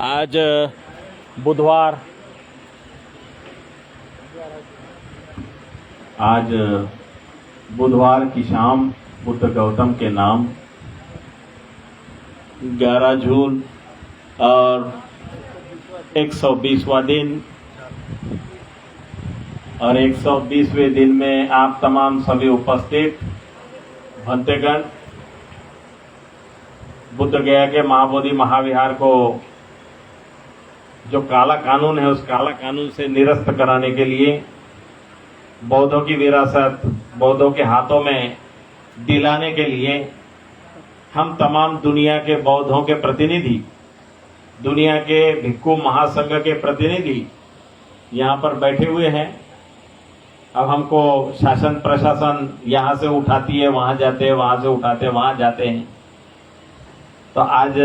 आज बुधवार की शाम बुद्ध गौतम के नाम 11 जून और 120वां दिन और 120वें दिन में आप तमाम सभी उपस्थित भंतेगण बुद्ध गया के महाबोधि महाविहार को जो काला कानून है उस काला कानून से निरस्त कराने के लिए बौद्धों की विरासत बौद्धों के हाथों में दिलाने के लिए हम तमाम दुनिया के बौद्धों के प्रतिनिधि, दुनिया के भिक्खु महासंघ के प्रतिनिधि यहाँ पर बैठे हुए हैं। अब हमको शासन प्रशासन यहाँ से उठाती है वहाँ जाते हैं, वहाँ से उठाते हैं वहाँ जाते हैं। तो आज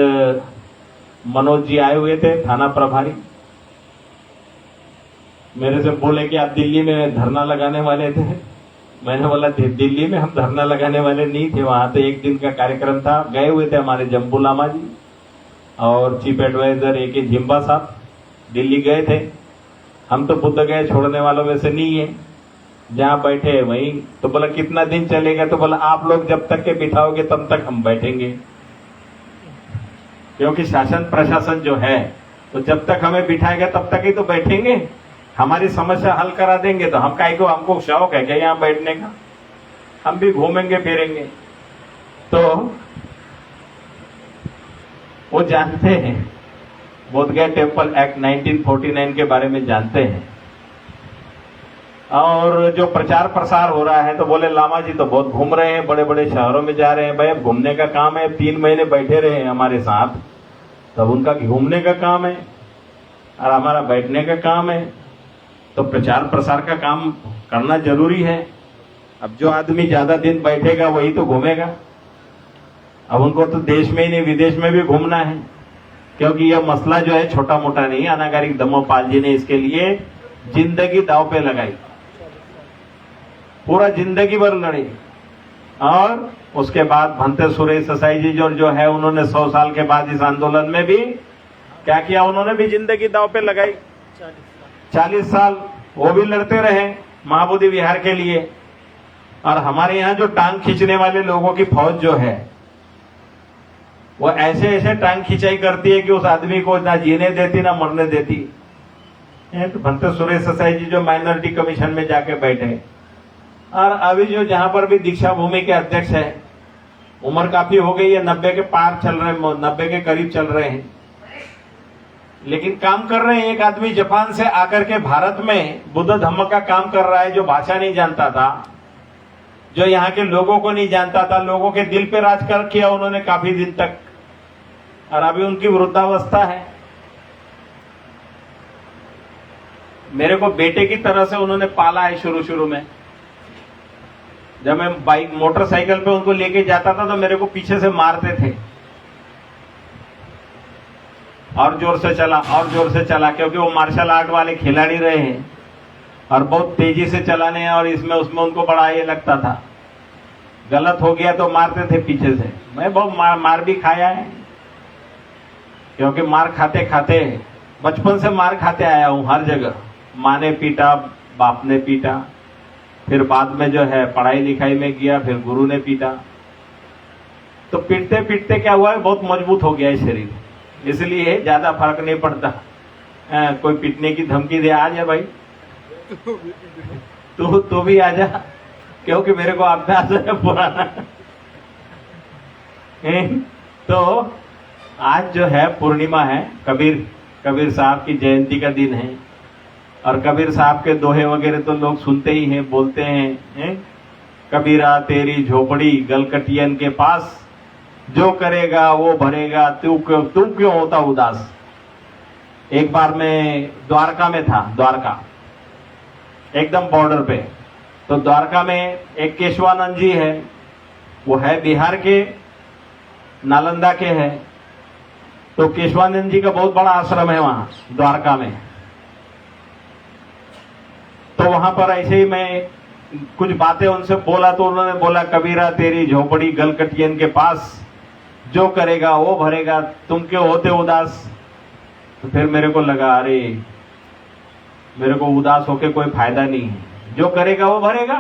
मनोज जी आए हुए थे, थाना प्रभारी, मेरे से बोले कि आप दिल्ली में धरना लगाने वाले थे। मैंने बोला दिल्ली में हम धरना लगाने वाले नहीं थे, वहां तो एक दिन का कार्यक्रम था। गए हुए थे हमारे जम्बू लामा जी और चीफ एडवाइजर ए के जिम्बा साहब, दिल्ली गए थे। हम तो बुद्ध गए छोड़ने वालों में से नहीं है, जहाँ बैठे वहीं। तो बोला कितना दिन चलेगा? तो बोला आप लोग जब तक के बिठाओगे तब तक हम बैठेंगे, क्योंकि शासन प्रशासन जो है तो जब तक हमें बिठाएगा तब तक ही तो बैठेंगे। हमारी समस्या हल करा देंगे तो हम काहे को, हमको शौक है क्या यहाँ बैठने का? हम भी घूमेंगे फिरेंगे। तो वो जानते हैं, बोधगया टेम्पल एक्ट 1949 के बारे में जानते हैं। और जो प्रचार प्रसार हो रहा है तो बोले लामा जी तो बहुत घूम रहे हैं, बड़े बड़े शहरों में जा रहे हैं। भाई अब घूमने का काम है, 3 महीने बैठे रहे हैं हमारे साथ, तब उनका घूमने का काम है और हमारा बैठने का काम है। तो प्रचार प्रसार का काम करना जरूरी है। अब जो आदमी ज्यादा दिन बैठेगा वही तो घूमेगा। अब उनको तो देश में ही नहीं विदेश में भी घूमना है, क्योंकि यह मसला जो है छोटा मोटा नहीं। अनागारिक धम्मपाल जी ने इसके लिए जिंदगी दांव पे लगाई, पूरा जिंदगी भर लड़े। और उसके बाद भंते सुरेश ससाई जी जो है उन्होंने 100 साल के बाद इस आंदोलन में भी क्या किया, उन्होंने भी जिंदगी दांव पे लगाई। 40 साल वो भी लड़ते रहे महाबोधि विहार के लिए। और हमारे यहाँ जो टांग खींचने वाले लोगों की फौज जो है वो ऐसे ऐसे टांग खिंचाई करती है कि उस आदमी को ना जीने देती ना मरने देती। तो भंते सुरेश ससाई जी जो माइनॉरिटी कमीशन में जाके बैठे, और अभी जो जहां पर भी दीक्षा भूमि के अध्यक्ष है, उम्र काफी हो गई है, 90 के पार चल रहे हैं, 90 के करीब चल रहे हैं, लेकिन काम कर रहे हैं। एक आदमी जापान से आकर के भारत में बुद्ध धम्म का काम कर रहा है, जो भाषा नहीं जानता था, जो यहाँ के लोगों को नहीं जानता था, लोगों के दिल पे राज कर किया उन्होंने काफी दिन तक। और अभी उनकी वृद्धावस्था है। मेरे को बेटे की तरह से उन्होंने पाला है शुरू में। जब मैं बाइक मोटरसाइकिल पे उनको लेके जाता था तो मेरे को पीछे से मारते थे, और जोर से चला और जोर से चला, क्योंकि वो मार्शल आर्ट वाले खिलाड़ी रहे हैं और बहुत तेजी से चलाने हैं। और इसमें उसमें उनको बड़ा ये लगता था, गलत हो गया तो मारते थे पीछे से। मैं बहुत मार भी खाया है, क्योंकि मार खाते खाते बचपन से मार खाते आया हूं हर जगह। माँ ने पीटा, बाप ने पीटा, फिर बाद में जो है पढ़ाई लिखाई में गया, फिर गुरु ने पीटा। तो पीटते पीटते क्या हुआ है, बहुत मजबूत हो गया है शरीर, इसलिए ज्यादा फर्क नहीं पड़ता। कोई पीटने की धमकी दे, आ जा भाई तू भी आ जा, क्योंकि मेरे को अभ्यास है पुराना। तो आज जो है पूर्णिमा है, कबीर साहब की जयंती का दिन है। और कबीर साहब के दोहे वगैरह तो लोग सुनते ही हैं, बोलते हैं, कबीरा तेरी झोपड़ी गलकटियन के पास, जो करेगा वो भरेगा, तू क्यों होता उदास। एक बार मैं द्वारका में था, द्वारका एकदम बॉर्डर पे। तो द्वारका में एक केशवानंद जी है, वो है बिहार के, नालंदा के है। तो केशवानंद जी का बहुत बड़ा आश्रम है वहां द्वारका में। तो वहां पर ऐसे ही मैं कुछ बातें उनसे बोला, तो उन्होंने बोला कबीरा तेरी झोपड़ी गलकटियन के पास, जो करेगा वो भरेगा, तुम क्यों होते उदास। तो फिर मेरे को लगा, अरे मेरे को उदास होके कोई फायदा नहीं है, जो करेगा वो भरेगा,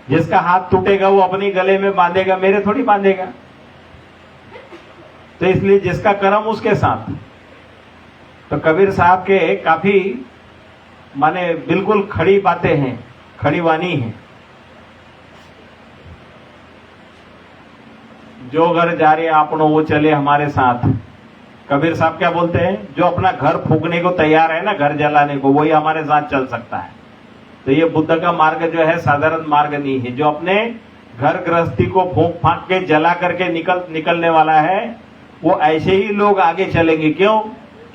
जिसका हाथ टूटेगा वो अपने गले में बांधेगा, मेरे थोड़ी बांधेगा। तो इसलिए जिसका कर्म उसके साथ। तो कबीर साहब के काफी माने बिल्कुल खड़ी बातें हैं, खड़ी वाणी है। जो घर जा रहे आपनो वो चले हमारे साथ। कबीर साहब क्या बोलते हैं, जो अपना घर फूकने को तैयार है ना, घर जलाने को, वही हमारे साथ चल सकता है। तो ये बुद्ध का मार्ग जो है साधारण मार्ग नहीं है। जो अपने घर गृहस्थी को फूंक फांक के जला करके निकलने वाला है, वो ऐसे ही लोग आगे चलेंगे। क्यों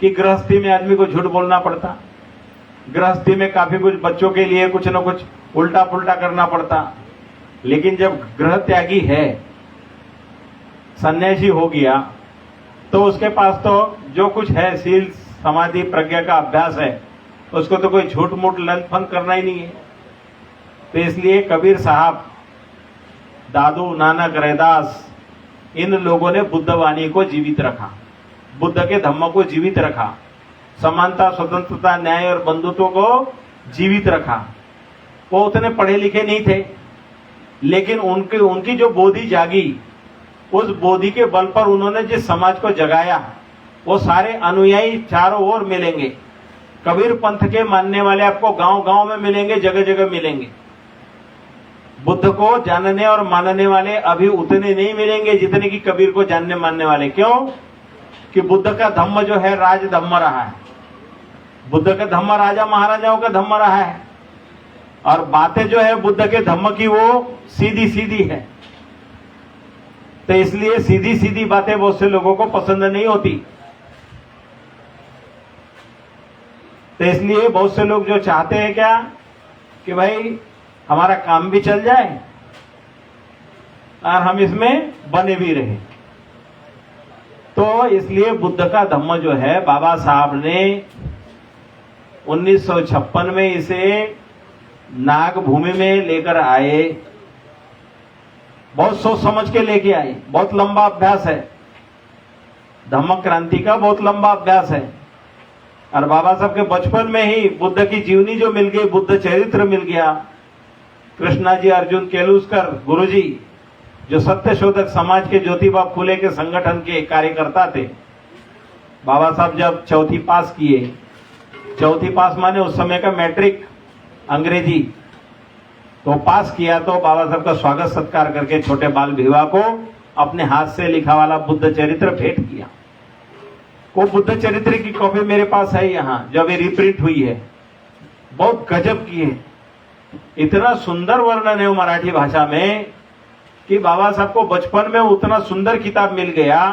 कि गृहस्थी में आदमी को झूठ बोलना पड़ता, गृहस्थी में काफी कुछ बच्चों के लिए कुछ न कुछ उल्टा पुल्टा करना पड़ता। लेकिन जब गृह त्यागी है, सन्यासी हो गया, तो उसके पास तो जो कुछ है, शील समाधि प्रज्ञा का अभ्यास है, उसको तो कोई झूठ मूठ लंथपन करना ही नहीं है। तो इसलिए कबीर साहब, दादू नानक, रैदास, इन लोगों ने बुद्ध वाणी को जीवित रखा, बुद्ध के धम्म को जीवित रखा, समानता, स्वतंत्रता, न्याय और बंधुत्व को जीवित रखा। वो उतने पढ़े लिखे नहीं थे, लेकिन उनकी जो बोधि जागी, उस बोधि के बल पर उन्होंने जिस समाज को जगाया, वो सारे अनुयायी चारों ओर मिलेंगे। कबीर पंथ के मानने वाले आपको गांव गांव में मिलेंगे, जगह जगह मिलेंगे। बुद्ध को जानने और मानने वाले अभी उतने नहीं मिलेंगे जितने की कबीर को जानने मानने वाले। क्यों कि बुद्ध का धम्म जो है राज धम्म रहा है, बुद्ध का धम्म राजा महाराजाओं का धम्म रहा है, और बातें जो है बुद्ध के धम्म की वो सीधी सीधी है। तो इसलिए सीधी सीधी बातें बहुत से लोगों को पसंद नहीं होती। तो इसलिए बहुत से लोग जो चाहते हैं क्या कि भाई हमारा काम भी चल जाए और हम इसमें बने भी रहे। तो इसलिए बुद्ध का धम्म जो है, बाबा साहब ने 1956 में इसे नागभूमि में लेकर आए, बहुत सोच समझ के लेके आए। बहुत लंबा अभ्यास है, धम्म क्रांति का बहुत लंबा अभ्यास है। और बाबा साहब के बचपन में ही बुद्ध की जीवनी जो मिल गई, बुद्ध चरित्र मिल गया। कृष्णा जी अर्जुन केलुस्कर गुरुजी, जो सत्य शोधक समाज के ज्योतिबा फूले के संगठन के कार्यकर्ता थे, बाबा साहब जब चौथी पास किए, चौथी पास माने उस समय का मैट्रिक अंग्रेजी, तो पास किया, तो बाबा साहब का स्वागत सत्कार करके छोटे बाल भिवा को अपने हाथ से लिखा वाला बुद्ध चरित्र भेंट किया। वो बुद्ध चरित्र की कॉपी मेरे पास है यहाँ, जो अभी रिप्रिंट हुई है, बहुत गजब की है। इतना सुंदर वर्णन है वो मराठी भाषा में कि बाबा साहब को बचपन में उतना सुंदर किताब मिल गया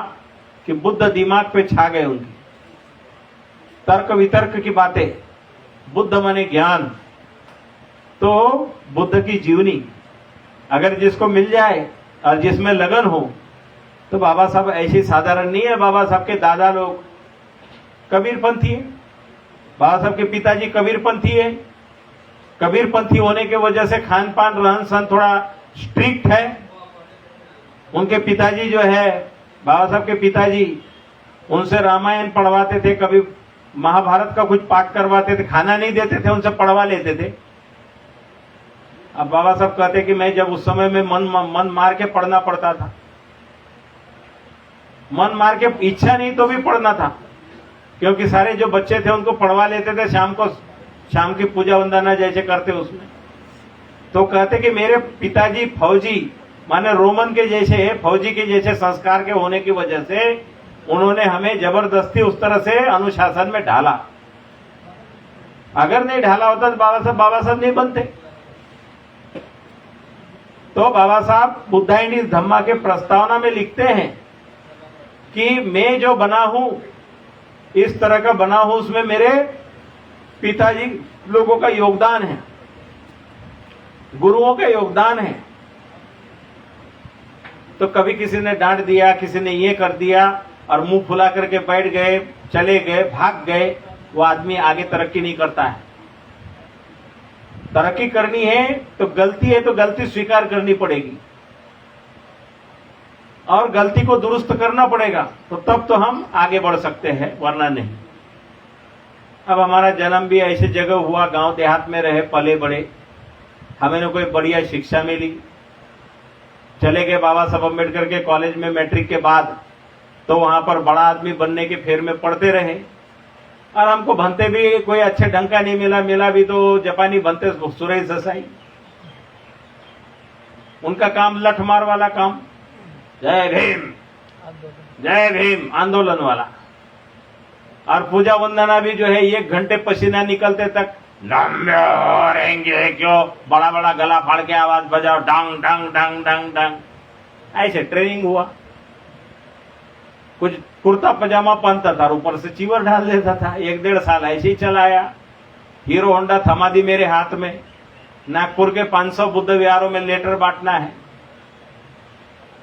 कि बुद्ध दिमाग पे छा गए उनकी। तर्क वितर्क की बातें, बुद्ध माने ज्ञान। तो बुद्ध की जीवनी अगर जिसको मिल जाए और जिसमें लगन हो, तो बाबा साहब ऐसी साधारण नहीं है। बाबा साहब के दादा लोग कबीरपंथी है, बाबा साहब के पिताजी कबीरपंथी है। कबीरपंथी होने के वजह से खान पान रहन सहन थोड़ा स्ट्रिक्ट है। उनके पिताजी जो है, बाबा साहब के पिताजी, उनसे रामायण पढ़वाते थे, कभी महाभारत का कुछ पाठ करवाते थे, खाना नहीं देते थे, उनसे पढ़वा लेते थे। अब बाबा साहब कहते कि मैं जब उस समय में मन मार के पढ़ना पड़ता था, मन मार के, इच्छा नहीं तो भी पढ़ना था, क्योंकि सारे जो बच्चे थे उनको पढ़वा लेते थे शाम की पूजा वंदना जैसे करते उसमें। तो कहते कि मेरे पिताजी फौजी माने रोमन के जैसे, फौजी के जैसे संस्कार के होने की वजह से उन्होंने हमें जबरदस्ती उस तरह से अनुशासन में ढाला। अगर नहीं ढाला होता तो बाबा साहब नहीं बनते। तो बाबा साहब बुद्धाइनी धम्मा के प्रस्तावना में लिखते हैं कि मैं जो बना हूं, इस तरह का बना हूं, उसमें मेरे पिताजी लोगों का योगदान है, गुरुओं का योगदान है। तो कभी किसी ने डांट दिया, किसी ने ये कर दिया और मुंह फुला करके बैठ गए, चले गए, भाग गए, वो आदमी आगे तरक्की नहीं करता है। तरक्की करनी है तो गलती स्वीकार करनी पड़ेगी और गलती को दुरुस्त करना पड़ेगा, तो तब तो हम आगे बढ़ सकते हैं, वरना नहीं। अब हमारा जन्म भी ऐसे जगह हुआ, गांव देहात में रहे, पले बड़े, हमें न कोई बढ़िया शिक्षा मिली। चले गए बाबा साहब अम्बेडकर के कॉलेज में मैट्रिक के बाद, तो वहां पर बड़ा आदमी बनने के फेर में पढ़ते रहे, और हमको भंते भी कोई अच्छे ढंग का नहीं मिला। मिला भी तो जापानी भंते सुरेश देसाई, उनका काम लठमार वाला काम, जय भीम आंदोलन वाला। और पूजा वंदना भी जो है 1 घंटे पसीना निकलते तक नम्य रहेंगे क्यों, बड़ा बड़ा गला फाड़ के आवाज बजाओ, डंग डंग डंग डंग डंग, ऐसे ट्रेनिंग हुआ। कुछ कुर्ता पजामा पहनता था और ऊपर से चीवर डाल देता था। 1-1.5 साल ऐसे ही चलाया। हीरो होंडा थमा दी मेरे हाथ में, नागपुर के 500 बुद्ध विहारों में लेटर बांटना है,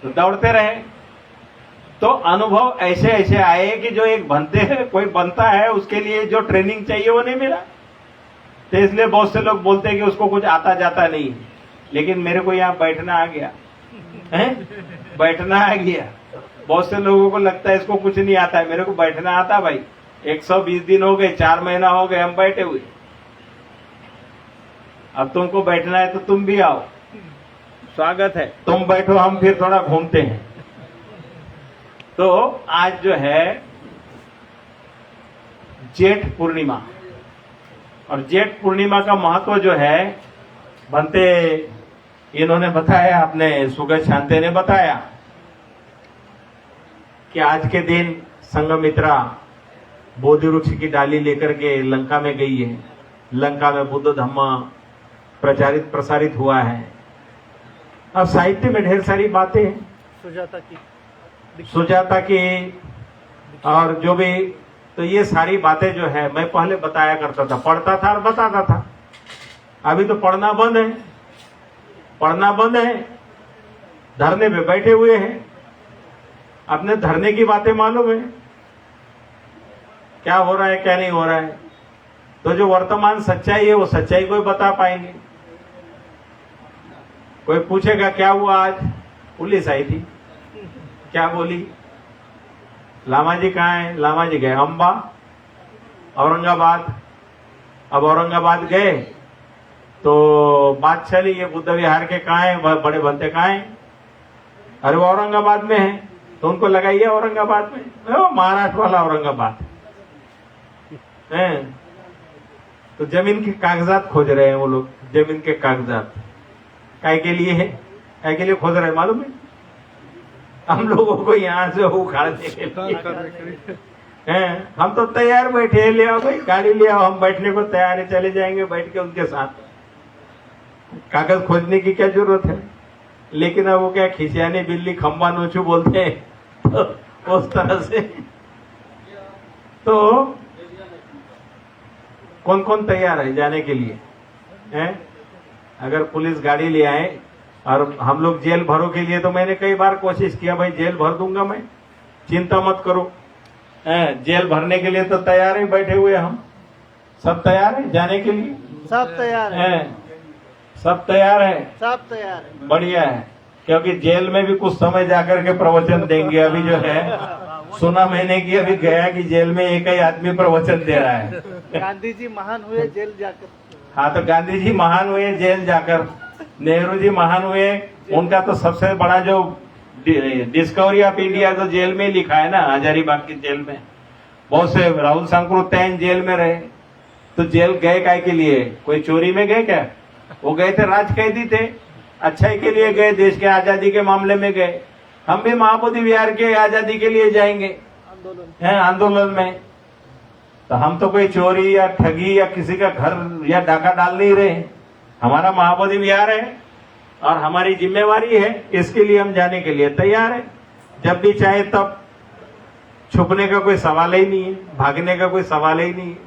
तो दौड़ते रहे। तो अनुभव ऐसे ऐसे आए कि जो एक बनते कोई बनता है उसके लिए जो ट्रेनिंग चाहिए वो नहीं मिला। तो इसलिए बहुत से लोग बोलते हैं कि उसको कुछ आता जाता नहीं है, लेकिन मेरे को यहाँ बैठना आ गया है, बैठना आ गया। बहुत से लोगों को लगता है इसको कुछ नहीं आता है, मेरे को बैठना आता भाई। 120 दिन हो गए, 4 महीना हो गए हम बैठे हुए। अब तुमको बैठना है तो तुम भी आओ, स्वागत है, तुम बैठो, हम फिर थोड़ा घूमते हैं। तो आज जो है जेठ पूर्णिमा, और जेठ पूर्णिमा का महत्व जो है बनते इन्होंने बताया, अपने सुगत शांति ने बताया कि आज के दिन संघमित्रा बोधि वृक्ष की डाली लेकर के लंका में गई है। लंका में बुद्ध धम्म प्रचारित प्रसारित हुआ है। अब साहित्य में ढेर सारी बातें हैं, सुजाता की और जो भी, तो ये सारी बातें जो है मैं पहले बताया करता था, पढ़ता था और बताता था। अभी तो पढ़ना बंद है, पढ़ना बंद है, धरने पे बैठे हुए हैं। अपने धरने की बातें मालूम है क्या हो रहा है क्या नहीं हो रहा है। तो जो वर्तमान सच्चाई है वो सच्चाई को ही बता पाएंगे। कोई पूछेगा क्या हुआ आज, पुलिस आई थी, क्या बोली, लामा जी कहाँ है, लामा जी गए अंबा औरंगाबाद। अब औरंगाबाद गए तो बात चली ये बुद्ध विहार के कहाँ है, बड़े बनते कहाँ है, अरे वो औरंगाबाद में है। तो उनको लगाइए औरंगाबाद में, महाराष्ट्र वाला औरंगाबाद है। तो जमीन के कागजात खोज रहे हैं वो लोग, जमीन के कागजात काय के लिए है, काय के लिए खोज रहे हैं मालूम है, हम लोगों को यहाँ से उखाड़ने के लिए हैं। हम तो तैयार बैठे हैं, ले आओ भाई गाड़ी ले आओ, हम बैठने को तैयार है, चले जाएंगे बैठ के उनके साथ। कागज खोजने की क्या जरूरत है। लेकिन अब वो क्या खिसियानी बिल्ली खंबा नोचू बोलते हैं, तो उस तरह से तो कौन कौन तैयार है जाने के लिए हैं? अगर पुलिस गाड़ी ले आए और हम लोग जेल भरो के लिए, तो मैंने कई बार कोशिश किया भाई जेल भर दूंगा मैं, चिंता मत करो। जेल भरने के लिए तो तैयार ही बैठे हुए हम, सब तैयार है जाने के लिए, सब तैयार है, सब तैयार है, सब तैयार है, बढ़िया है। क्योंकि जेल में भी कुछ समय जाकर के प्रवचन देंगे। अभी जो है सुना मैंने कि अभी गया कि जेल में एक ही आदमी प्रवचन दे रहा है। गांधी जी महान हुए जेल जाकर। हाँ, तो गांधी जी महान हुए जेल जाकर, नेहरू जी महान हुए, उनका तो सबसे बड़ा जो डिस्कवरी ऑफ इंडिया तो जेल में लिखा है ना, हजारीबाग की जेल में। बहुत से राहुल सांकृत्यायन जेल में रहे, तो जेल गए काय के लिए, कोई चोरी में गए क्या, वो गए थे राज कैदी थे, अच्छाई के लिए गए, देश के आजादी के मामले में गए। हम भी महाबोधि विहार के आजादी के लिए जाएंगे आंदोलन में। तो हम तो कोई चोरी या ठगी या किसी का घर या डाका डाल नहीं रहे। हमारा महाबोधि विहार है और हमारी जिम्मेवारी है, इसके लिए हम जाने के लिए तैयार है। जब भी चाहे तब, छुपने का कोई सवाल ही नहीं है, भागने का कोई सवाल ही नहीं है।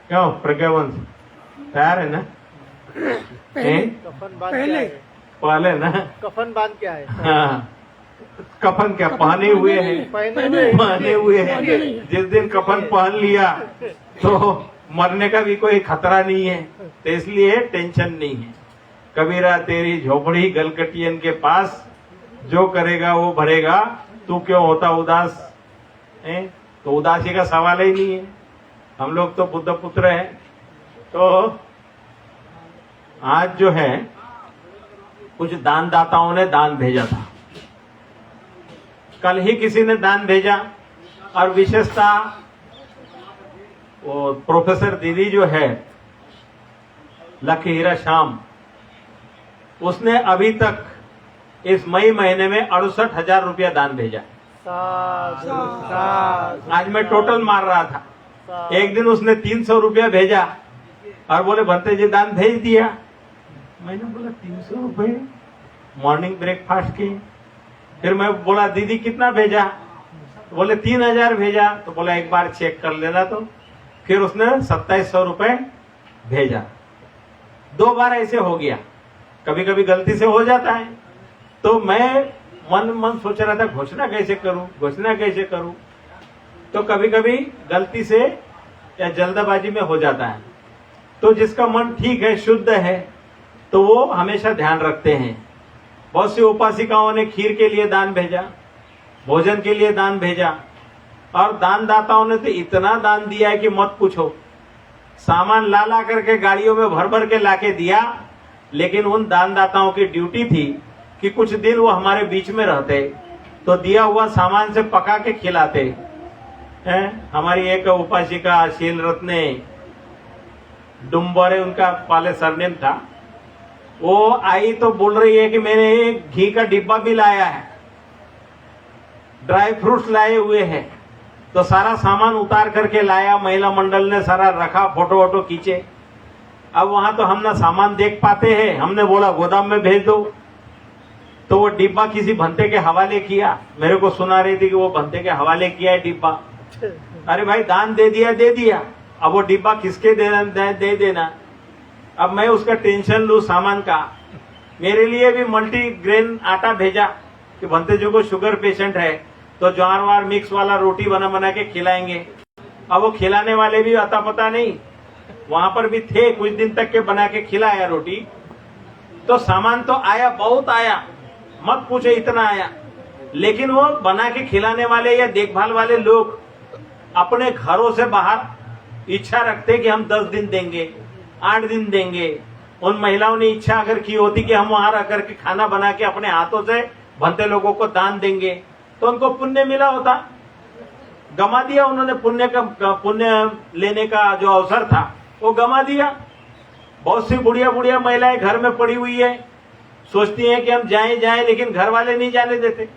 क्यों प्रज्ञावंश तैयार है ना? कफन बांध पहले ना कफन बांध क्या है? हाँ, कफन क्या पहने हुए हैं, पहने हुए हैं। जिस दिन कफन पहन लिया तो मरने का भी कोई खतरा नहीं है, तो इसलिए टेंशन नहीं है। कबीरा तेरी झोपड़ी गलकटियन के पास, जो करेगा वो भरेगा, तू क्यों होता उदास है? तो उदासी का सवाल ही नहीं है। हम लोग तो बुद्ध पुत्र हैं। तो आज जो है कुछ दानदाताओं ने दान भेजा था, कल ही किसी ने दान भेजा, और विशेषता वो प्रोफेसर दीदी जो है लकी हीरा श्याम, उसने अभी तक इस मई महीने में 68,000 रुपया दान भेजा। साधु साधु आज मैं टोटल मार रहा था, एक दिन उसने 300 रुपया भेजा और बोले भंते जी दान भेज दिया। मैंने बोला 300 रुपये मॉर्निंग ब्रेकफास्ट की। फिर मैं बोला दीदी कितना भेजा, तो बोले 3,000 भेजा। तो बोला एक बार चेक कर लेना। तो फिर उसने 2700 रुपये भेजा। 2 बार ऐसे हो गया, कभी कभी गलती से हो जाता है। तो मैं मन सोच रहा था घोषणा कैसे करूं, घोषणा कैसे करूं। तो कभी कभी गलती से या जल्दबाजी में हो जाता है। तो जिसका मन ठीक है, शुद्ध है, तो वो हमेशा ध्यान रखते हैं। बहुत सी उपासिकाओं ने खीर के लिए दान भेजा, भोजन के लिए दान भेजा, और दानदाताओं ने तो इतना दान दिया है कि मत पूछो। सामान ला ला करके गाड़ियों में भर भर के लाके दिया। लेकिन उन दानदाताओं की ड्यूटी थी कि कुछ दिन वो हमारे बीच में रहते, तो दिया हुआ सामान से पका के खिलाते हैं। हमारी एक उपासिका शील रत्ने डुम्बरे उनका पहले सरनेम था, वो आई तो बोल रही है कि मैंने घी का डिब्बा भी लाया है, ड्राई फ्रूट्स लाए हुए हैं। तो सारा सामान उतार करके लाया, महिला मंडल ने सारा रखा, फोटो वोटो खींचे। अब वहां तो हम ना सामान देख पाते हैं, हमने बोला गोदाम में भेज दो। तो वो डिब्बा किसी भंते के हवाले किया। मेरे को सुना रही थी कि वो भंते के हवाले किया है डिब्बा। अरे भाई दान दे दिया दे दिया, अब वो डिब्बा किसके दे देना। अब मैं उसका टेंशन लूं सामान का। मेरे लिए भी मल्टी ग्रेन आटा भेजा कि भंते जी को शुगर पेशेंट है, तो ज्वार वार मिक्स वाला रोटी बना बना के खिलाएंगे। अब वो खिलाने वाले भी अता पता नहीं, वहां पर भी थे, कुछ दिन तक के बना के खिलाया रोटी। तो सामान तो आया, बहुत आया, मत पूछो इतना आया। लेकिन वो बना के खिलाने वाले या देखभाल वाले लोग अपने घरों से बाहर इच्छा रखते कि हम 10 दिन देंगे, 8 दिन देंगे। उन महिलाओं ने इच्छा अगर की होती कि हम वहां रह करके खाना बना के अपने हाथों से भंते लोगों को दान देंगे, तो उनको पुण्य मिला होता। गमा दिया उन्होंने, पुण्य लेने का जो अवसर था वो गमा दिया। बहुत सी बुढ़िया बुढ़िया महिलाएं घर में पड़ी हुई है, सोचती हैं कि हम जाएं, लेकिन घर वाले नहीं जाने देते।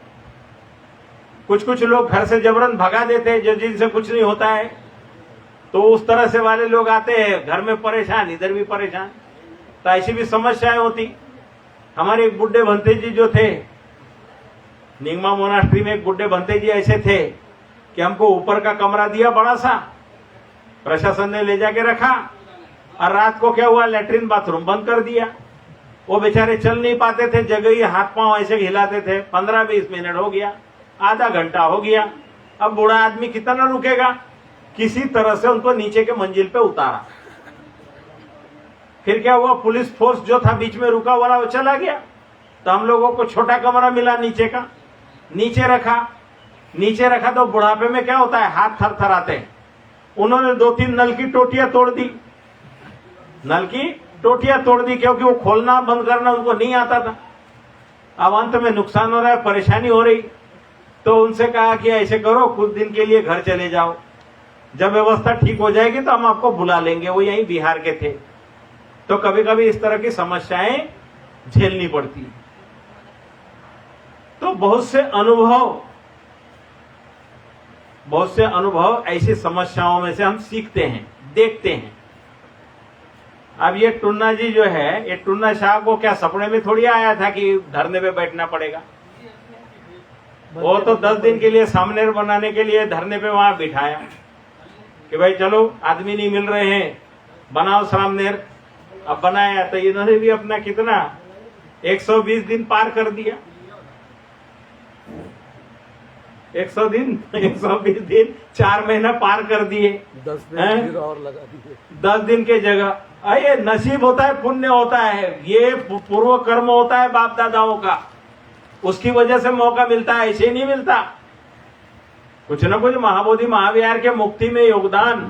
कुछ लोग घर से जबरन भगा देते हैं, जो जिनसे कुछ नहीं होता है। तो उस तरह से वाले लोग आते हैं, घर में परेशान, इधर भी परेशान। तो ऐसी भी समस्याएं होती। हमारे एक बुड्ढे भंते जी जो थे, निगमा मोनास्ट्री में एक बुड्ढे भंते जी ऐसे थे कि हमको ऊपर का कमरा दिया बड़ा सा, प्रशासन ने ले जाके रखा, और रात को क्या हुआ, लेटरिन बाथरूम बंद कर दिया। वो बेचारे चल नहीं पाते थे, जगह ही हाथ पांव ऐसे हिलाते थे। 15-20 मिनट हो गया, आधा घंटा हो गया। अब बूढ़ा आदमी कितना रुकेगा, किसी तरह से उनको नीचे के मंजिल पे उतारा। फिर क्या हुआ, पुलिस फोर्स जो था बीच में रुका हुआ वो चला गया। तो हम लोगों को छोटा कमरा मिला नीचे का, नीचे रखा। तो बुढ़ापे में क्या होता है, हाथ थरथराते हैं। उन्होंने 2-3 नल की टोटियां तोड़ दी, क्योंकि वो खोलना बंद करना उनको नहीं आता था। अब अंत में नुकसान हो रहा है, परेशानी हो रही। तो उनसे कहा कि ऐसे करो, कुछ दिन के लिए घर चले जाओ, जब व्यवस्था ठीक हो जाएगी तो हम आपको बुला लेंगे। वो यहीं बिहार के थे। तो कभी कभी इस तरह की समस्याएं झेलनी पड़ती है। तो बहुत से अनुभव ऐसी समस्याओं में से हम सीखते हैं, देखते हैं। अब ये टुन्ना जी जो है, ये टुन्ना शाह को क्या सपने में थोड़ी आया था कि धरने पे बैठना पड़ेगा। वो तो 10 दिन के लिए सामनेर बनाने के लिए धरने पे वहां बिठाया कि भाई चलो, आदमी नहीं मिल रहे हैं, बनाओ सामनेर। अब बनाया तो इन्होंने भी अपना कितना 120 दिन पार कर दिया। 120 दिन 4 महीना पार कर दिए। 10 दिन और लगा दिए। 10 दिन के जगह। ये नसीब होता है, पुण्य होता है, ये पूर्व कर्म होता है बाप दादाओं का, उसकी वजह से मौका मिलता है, ऐसे नहीं मिलता। कुछ न कुछ महाबोधि महाविहार के मुक्ति में योगदान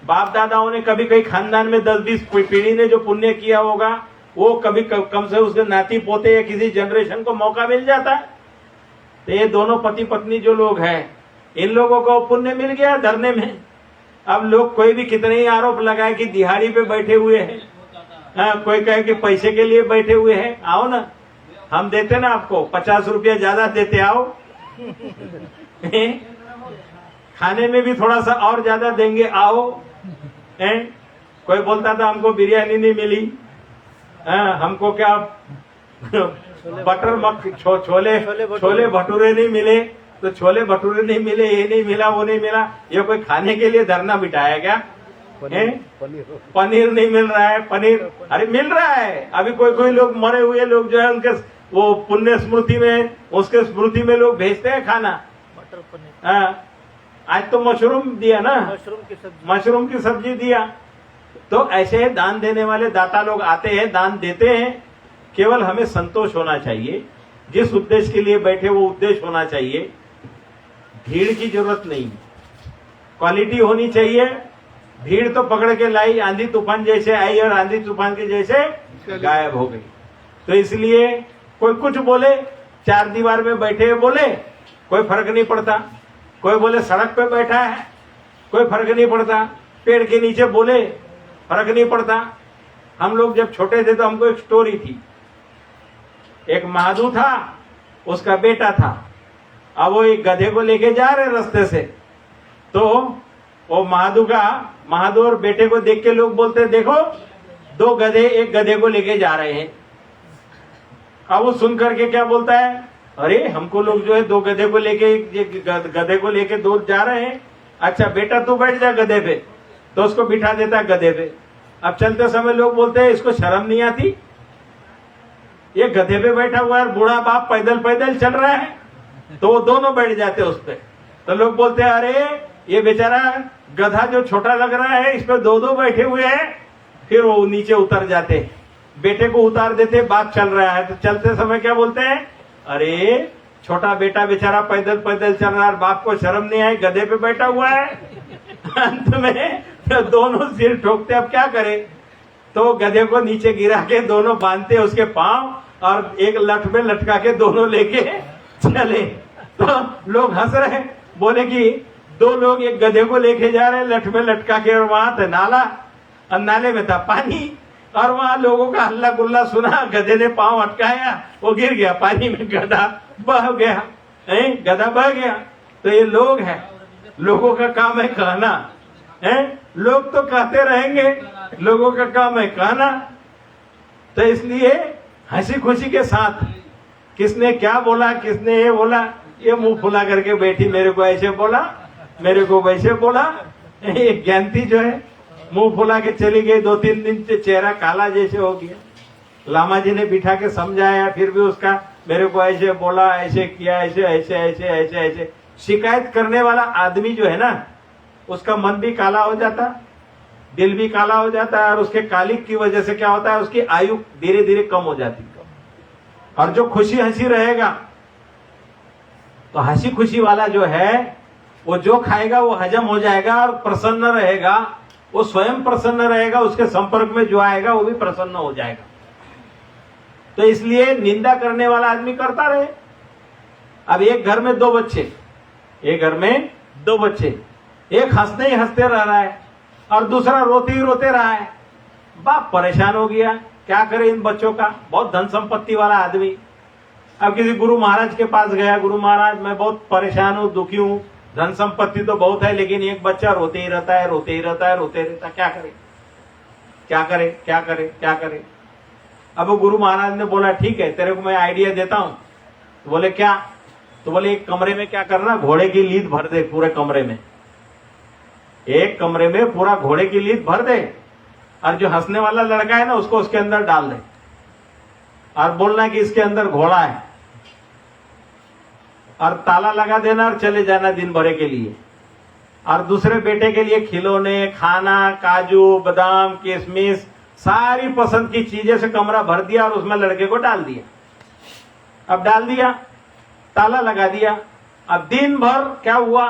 बाप दादाओं ने कभी कहीं खानदान में 10-20 पीढ़ी ने जो पुण्य किया होगा, वो कभी कम से उसके नाती पोते या किसी जनरेशन को मौका मिल जाता है। तो ये दोनों पति पत्नी जो लोग हैं, इन लोगों को पुण्य मिल गया धरने में। अब लोग कोई भी कितने ही आरोप लगाए कि दिहाड़ी पे बैठे हुए हैं, कोई कहे कि पैसे के लिए बैठे हुए हैं, आओ ना हम देते ना आपको 50 रुपया ज्यादा देते, आओ खाने में भी थोड़ा सा और ज्यादा देंगे, आओ। कोई बोलता था हमको बिरयानी नहीं मिली, हमको क्या बटर छोले भटूरे नहीं मिले, तो छोले भटूरे नहीं मिले, ये नहीं मिला, वो नहीं मिला। ये कोई खाने के लिए धरना बिठाया क्या? पनीर नहीं मिल रहा है, पनीर अरे मिल रहा है। अभी कोई लोग मरे हुए लोग जो है उनके वो पुण्य स्मृति में, उसके स्मृति में लोग भेजते हैं खाना, मटर पनीर। आज तो मशरूम दिया ना, मशरूम की सब्जी दिया। तो ऐसे दान देने वाले दाता लोग आते हैं, दान देते हैं। केवल हमें संतोष होना चाहिए, जिस उद्देश्य के लिए बैठे वो उद्देश्य होना चाहिए। भीड़ की जरूरत नहीं, क्वालिटी होनी चाहिए। भीड़ तो पकड़ के लाई, आंधी तूफान जैसे आई और आंधी तूफान के जैसे गायब हो गई। तो इसलिए कोई कुछ बोले, चार दीवार में बैठे बोले, कोई फर्क नहीं पड़ता। कोई बोले सड़क पे बैठा है, कोई फर्क नहीं पड़ता। पेड़ के नीचे बोले, फर्क नहीं पड़ता। हम लोग जब छोटे थे तो हमको एक स्टोरी थी। एक महादू था, उसका बेटा था। अब वो एक गधे को लेके जा रहे रास्ते से, तो वो महादू और बेटे को देख के लोग बोलते, देखो 2 गधे एक गधे को लेके जा रहे हैं। अब वो सुन करके क्या बोलता है, अरे हमको लोग जो है 2 गधे को लेके 2 जा रहे हैं। अच्छा बेटा तू बैठ जा गधे पे, तो उसको बिठा देता है गधे पे। अब चलते समय लोग बोलते हैं इसको शर्म नहीं आती, ये गधे पे बैठा हुआ है, बूढ़ा बाप पैदल पैदल चल रहा है। तो वो दोनों बैठ जाते उस पे। तो लोग बोलते हैं अरे ये बेचारा गधा जो छोटा लग रहा है, इस पे 2 बैठे हुए हैं। फिर वो नीचे उतर जाते, बेटे को उतार देते, बाप चल रहा है। तो चलते समय क्या बोलते हैं, अरे छोटा बेटा बेचारा पैदल पैदल चल रहा है, बाप को शर्म नहीं आई, गधे पे बैठा हुआ है। अंत में दोनों सिर ठोकते, अब क्या करे। तो गधे को नीचे गिरा के दोनों बांधते उसके पांव, और एक लठ में लटका के दोनों लेके चले। तो लोग हंस रहे, बोले कि 2 लोग एक गधे को लेके जा रहे लठ में लटका के, और वहां था नाला, और नाले में था पानी, और वहां लोगों का हल्ला गुल्ला सुना। गधे ने पांव अटकाया, वो गिर गया पानी में, गधा बह गया, गधा बह गया। तो ये लोग हैं, लोगों का काम है कहना, लोग तो कहते रहेंगे, लोगों का काम है कहना। तो इसलिए हंसी खुशी के साथ, किसने क्या बोला, किसने ये बोला, ये मुंह फुला करके बैठी, मेरे को ऐसे बोला, मेरे को वैसे बोला। ये ज्ञानती जो है मुंह फुला के चली गई, 2-3 दिन से चेहरा काला जैसे हो गया। लामा जी ने बिठा के समझाया, फिर भी उसका मेरे को ऐसे बोला, ऐसे किया, ऐसे ऐसे ऐसे ऐसे ऐसे। शिकायत करने वाला आदमी जो है ना, उसका मन भी काला हो जाता, दिल भी काला हो जाता है, और उसके कालिक की वजह से क्या होता है, उसकी आयु धीरे धीरे कम हो जाती है। और जो खुशी हंसी रहेगा, तो हंसी खुशी वाला जो है, वो जो खाएगा वो हजम हो जाएगा और प्रसन्न रहेगा। वो स्वयं प्रसन्न रहेगा, उसके संपर्क में जो आएगा वो भी प्रसन्न हो जाएगा। तो इसलिए निंदा करने वाला आदमी करता रहे। अब एक घर में 2 बच्चे, एक घर में 2 बच्चे, एक हंसते ही हंसते रह रहा है और दूसरा रोते ही रोते रहा है। बाप परेशान हो गया, क्या करे इन बच्चों का। बहुत धन संपत्ति वाला आदमी। अब किसी गुरु महाराज के पास गया, गुरु महाराज मैं बहुत परेशान हूँ, दुखी हूँ, धन संपत्ति तो बहुत है, लेकिन एक बच्चा रोते ही रहता है, रोते ही रहता है, रोते रहता है, क्या करे क्या करे क्या करे क्या करे। अब वो गुरु महाराज ने बोला ठीक है तेरे को मैं आइडिया देता हूं। तो बोले क्या? तो बोले एक कमरे में क्या करना, घोड़े की लीद भर दे पूरे कमरे में, एक कमरे में पूरा घोड़े की लीद भर दे, और जो हंसने वाला लड़का है ना उसको उसके अंदर डाल दे, और बोलना कि इसके अंदर घोड़ा है, और ताला लगा देना और चले जाना दिन भर के लिए। और दूसरे बेटे के लिए खिलौने, खाना, काजू बादाम किशमिश सारी पसंद की चीजें से कमरा भर दिया और उसमें लड़के को डाल दिया। अब डाल दिया, ताला लगा दिया। अब दिन भर क्या हुआ,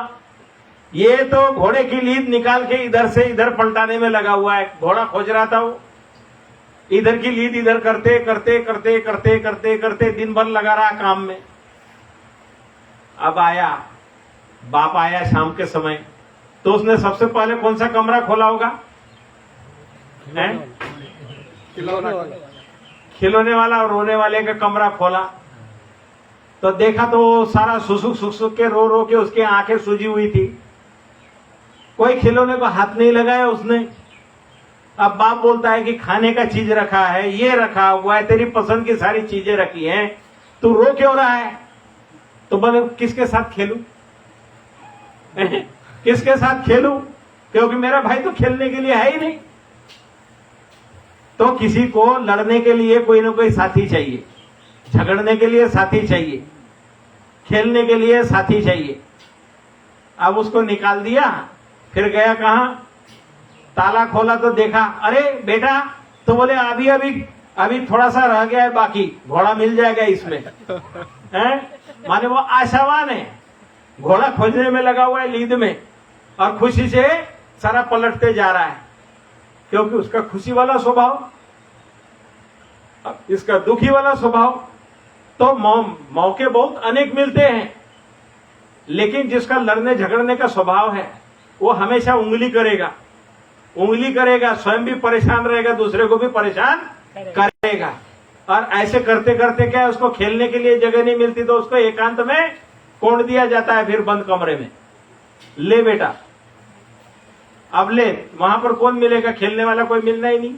ये तो घोड़े की लीद निकाल के इधर से इधर पलटाने में लगा हुआ है। घोड़ा खोज रहा था वो, इधर की लीद इधर करते करते करते करते करते करते दिन भर लगा रहा काम में। अब आया बाप आया शाम के समय, तो उसने सबसे पहले कौन सा कमरा खोला होगा? खिलौने वाला और रोने वाले का कमरा खोला, तो देखा तो सारा सुसुक के रो रो के उसकी आंखें सूजी हुई थी। कोई खिलौने को हाथ नहीं लगाया उसने। अब बाप बोलता है कि खाने का चीज रखा है, ये रखा हुआ है, तेरी पसंद की सारी चीजें रखी हैं, तू रो क्यों रहा है? तो बोले किसके साथ खेलूं? किसके साथ खेलूं? क्योंकि मेरा भाई तो खेलने के लिए है ही नहीं। तो किसी को लड़ने के लिए कोई ना कोई साथी चाहिए, झगड़ने के लिए साथी चाहिए, खेलने के लिए साथी चाहिए। अब उसको निकाल दिया, फिर गया कहां? ताला खोला तो देखा, अरे बेटा, तो बोले अभी थोड़ा सा रह गया है, बाकी घोड़ा मिल जाएगा इसमें। हैं? माने वो आशावान है, घोड़ा खोजने में लगा हुआ है लीद में, और खुशी से सारा पलटते जा रहा है, क्योंकि उसका खुशी वाला स्वभाव, इसका दुखी वाला स्वभाव। तो मौके बहुत अनेक मिलते हैं, लेकिन जिसका लड़ने झगड़ने का स्वभाव है वो हमेशा उंगली करेगा, स्वयं भी परेशान रहेगा, दूसरे को भी परेशान करेगा। और ऐसे करते करते क्या है, उसको खेलने के लिए जगह नहीं मिलती तो उसको एकांत में कोड़ दिया जाता है, फिर बंद कमरे में। ले बेटा, अब ले, वहां पर कौन मिलेगा? खेलने वाला कोई मिलना ही नहीं।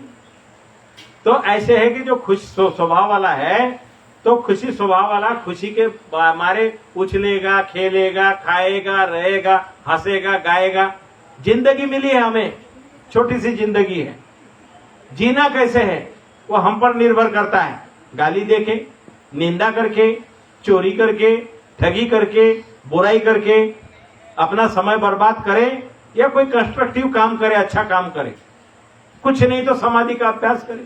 तो ऐसे है कि जो खुश स्वभाव वाला है, तो खुशी स्वभाव वाला खुशी के मारे उछलेगा, खेलेगा, खाएगा, रहेगा, हंसेगा, गाएगा। जिंदगी मिली है हमें, छोटी सी जिंदगी है, जीना कैसे है वो हम पर निर्भर करता है। गाली देके, निंदा करके, चोरी करके, ठगी करके, बुराई करके अपना समय बर्बाद करे, या कोई कंस्ट्रक्टिव काम करे, अच्छा काम करे। कुछ नहीं तो समाधि का अभ्यास करे,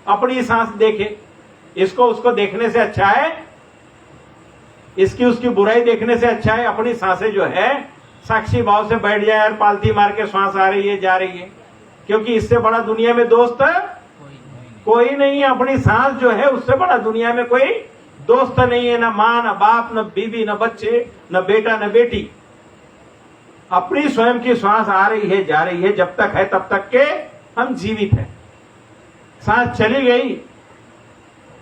अपनी सांस देखे। इसको उसको देखने से अच्छा है, इसकी उसकी बुराई देखने से अच्छा है अपनी सांसें जो है साक्षी भाव से बैठ जाए, यार पालती मार के सांस आ रही है, जा रही है, क्योंकि इससे बड़ा दुनिया में दोस्त कोई नहीं है। अपनी सांस जो है उससे बड़ा दुनिया में कोई दोस्त नहीं है, ना माँ, ना बाप, न बीवी, न बच्चे, न बेटा, न बेटी। अपनी स्वयं की सांस आ रही है, जा रही है, जब तक है तब तक के हम जीवित हैं। सांस चली गई,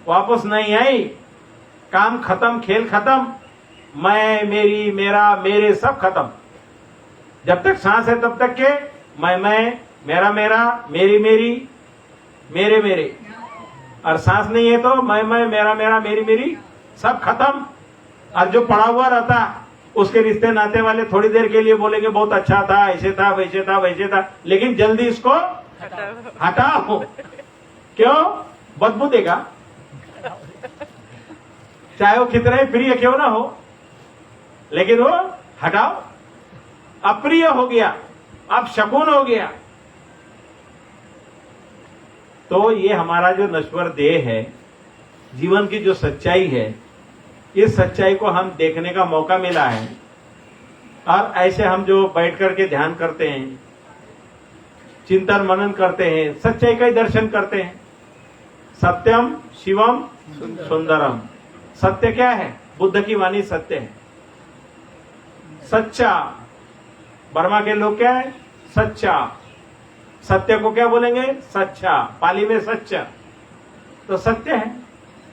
वापस नहीं आई, काम खत्म, खेल खत्म, मैं, मेरी, मेरा, मेरे सब खत्म। जब तक सांस है तब तक के मैं, मेरा, मेरा, मेरी, मेरी, मेरे, मेरे। और सांस नहीं है तो मैं, मेरा, मेरा, मेरी, मेरी सब खत्म। और जो पड़ा हुआ रहता, उसके रिश्ते नाते वाले थोड़ी देर के लिए बोलेंगे बहुत अच्छा था, ऐसे था, वैसे था, वैसे था, लेकिन जल्दी इसको हटाओ। क्यों? बदबू देगा, चाहे वो कितना ही प्रिय क्यों ना हो, लेकिन वो हटाओ। अप्रिय हो गया, अब शकुन हो गया। तो ये हमारा जो नश्वर देह है, जीवन की जो सच्चाई है, इस सच्चाई को हम देखने का मौका मिला है। और ऐसे हम जो बैठ करके ध्यान करते हैं, चिंतन मनन करते हैं, सच्चाई का ही दर्शन करते हैं। सत्यम शिवम सुंदरम। सत्य क्या है? बुद्ध की वाणी सत्य है। सच्चा, बर्मा के लोग क्या है? सच्चा। सत्य को क्या बोलेंगे? सच्चा, पाली में सच्चा, तो सत्य है।